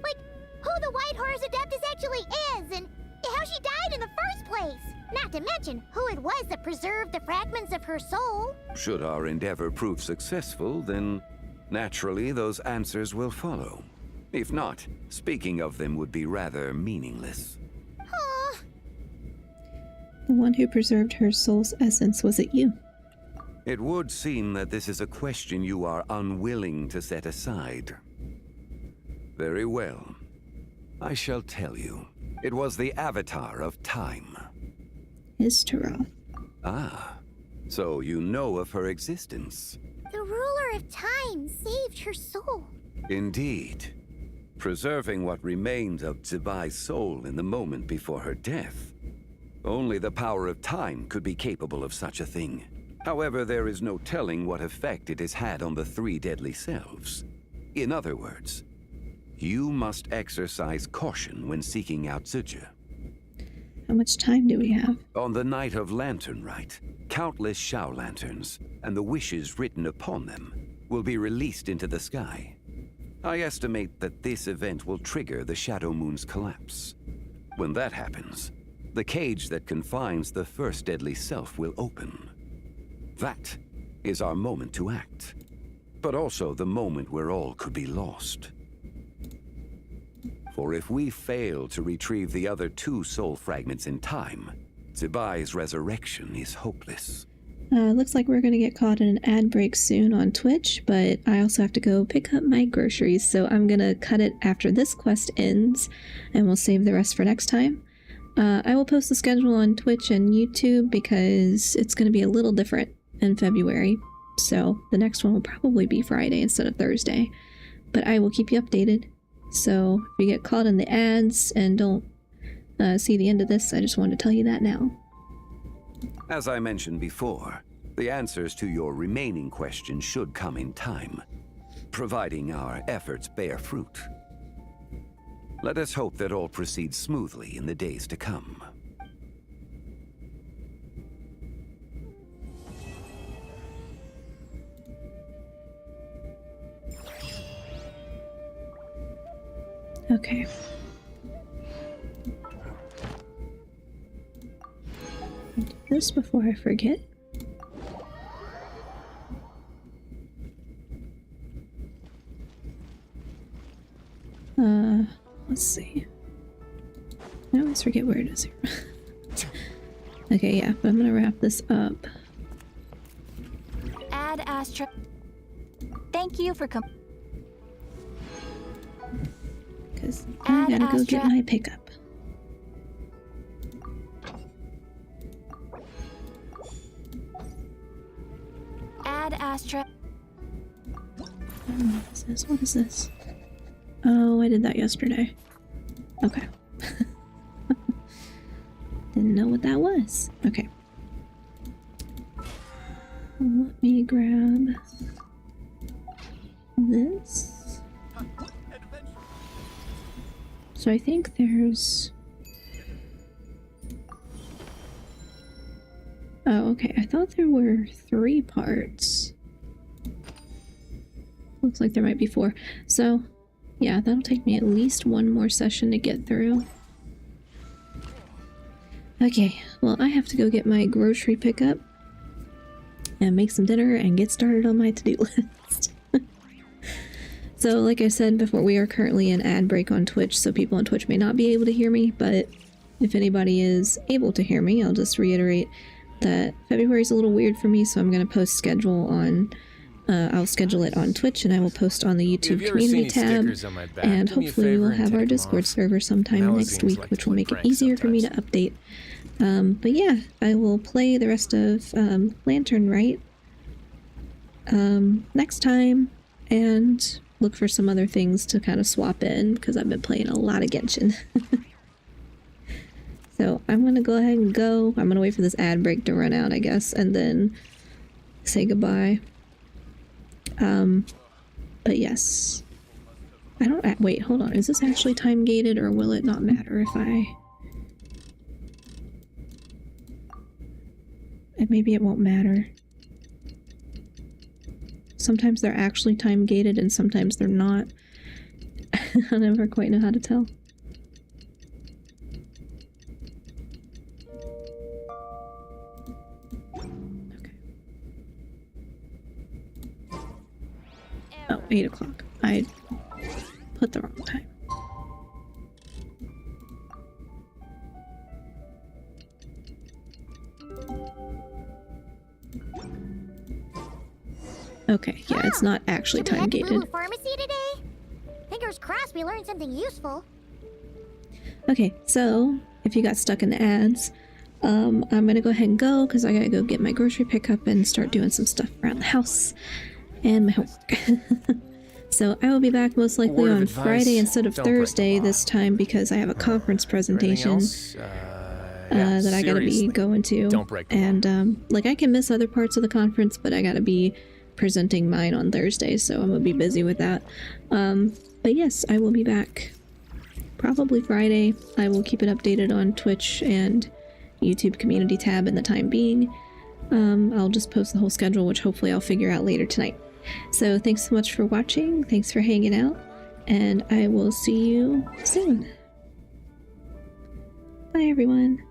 Like, who the White Horse Adeptus actually is, and how she died in the first place! Not to mention who it was that preserved the fragments of her soul. Should our endeavor prove successful, then naturally those answers will follow. If not, speaking of them would be rather meaningless. The one who preserved her soul's essence, was it you? It would seem that this is a question you are unwilling to set aside. Very well. I shall tell you. It was the Avatar of Time. Istara. Ah, so you know of her existence. The ruler of time saved her soul. Indeed. Preserving what remained of Zibai's soul in the moment before her death. Only the power of time could be capable of such a thing. However, there is no telling what effect it has had on the three deadly selves. In other words, you must exercise caution when seeking out Zhuge. How much time do we have? On the night of Lantern Rite, countless Shao lanterns, and the wishes written upon them, will be released into the sky. I estimate that this event will trigger the Shadow Moon's collapse. When that happens, the cage that confines the first deadly self will open. That is our moment to act, but also the moment where all could be lost. For if we fail to retrieve the other two soul fragments in time, Zibai's resurrection is hopeless. Looks like we're going to get caught in an ad break soon on Twitch, but I also have to go pick up my groceries, so I'm going to cut it after this quest ends, and we'll save the rest for next time. I will post the schedule on Twitch and YouTube because it's going to be a little different in February, so the next one will probably be Friday instead of Thursday, but I will keep you updated. So if you get caught in the ads and don't see the end of this, I just wanted to tell you that now. As I mentioned before, the answers to your remaining questions should come in time, providing our efforts bear fruit. Let us hope that all proceeds smoothly in the days to come. Okay. I'll do this before I forget. Let's see. I always forget where it is here. Okay, yeah, but I'm gonna wrap this up. Add Astra. Thank you for coming. Because I gotta go get my pickup. Add Astra. What is this? What is this? Oh, I did that yesterday. Okay. Didn't know what that was. Okay. Let me grab this. So I think there's... Oh, okay. I thought there were 3 parts. Looks like there might be 4. So, yeah, that'll take me at least 1 more session to get through. Okay, well, I have to go get my grocery pickup and make some dinner and get started on my to-do list. So, like I said before, we are currently in ad break on Twitch, so people on Twitch may not be able to hear me, but if anybody is able to hear me, I'll just reiterate that February's a little weird for me, so I'm going to post schedule on... I'll schedule it on Twitch, and I will post on the YouTube community tab, and hopefully we'll have our Discord server sometime next week, which will make it easier for me to update. But yeah, I will play the rest of Lantern Rite next time, and look for some other things to kind of swap in, because I've been playing a lot of Genshin. So I'm going to go ahead and go. I'm going to wait for this ad break to run out, I guess, and then say goodbye. But yes. I don't... Wait, hold on. Is this actually time gated, or will it not matter if I... And maybe it won't matter. Sometimes they're actually time gated and sometimes they're not. I never quite know how to tell. Okay. Oh, 8 o'clock. I put the wrong time. Okay, yeah, it's not actually time gated. Pharmacy today? Fingers crossed we learned something useful. Okay, so if you got stuck in the ads, I'm gonna go ahead and go because I gotta go get my grocery pickup and start doing some stuff around the house and my homework. So I will be back most likely on Friday instead of Thursday this time because I have a conference presentation that I gotta be going to. And like I can miss other parts of the conference, but I gotta be presenting mine on Thursday, so I'm gonna be busy with that. But yes, I will be back probably Friday. I will keep it updated on Twitch and YouTube community tab in the time being. I'll just post the whole schedule, which hopefully I'll figure out later tonight. So thanks so much for watching, thanks for hanging out, and I will see you soon. Bye everyone.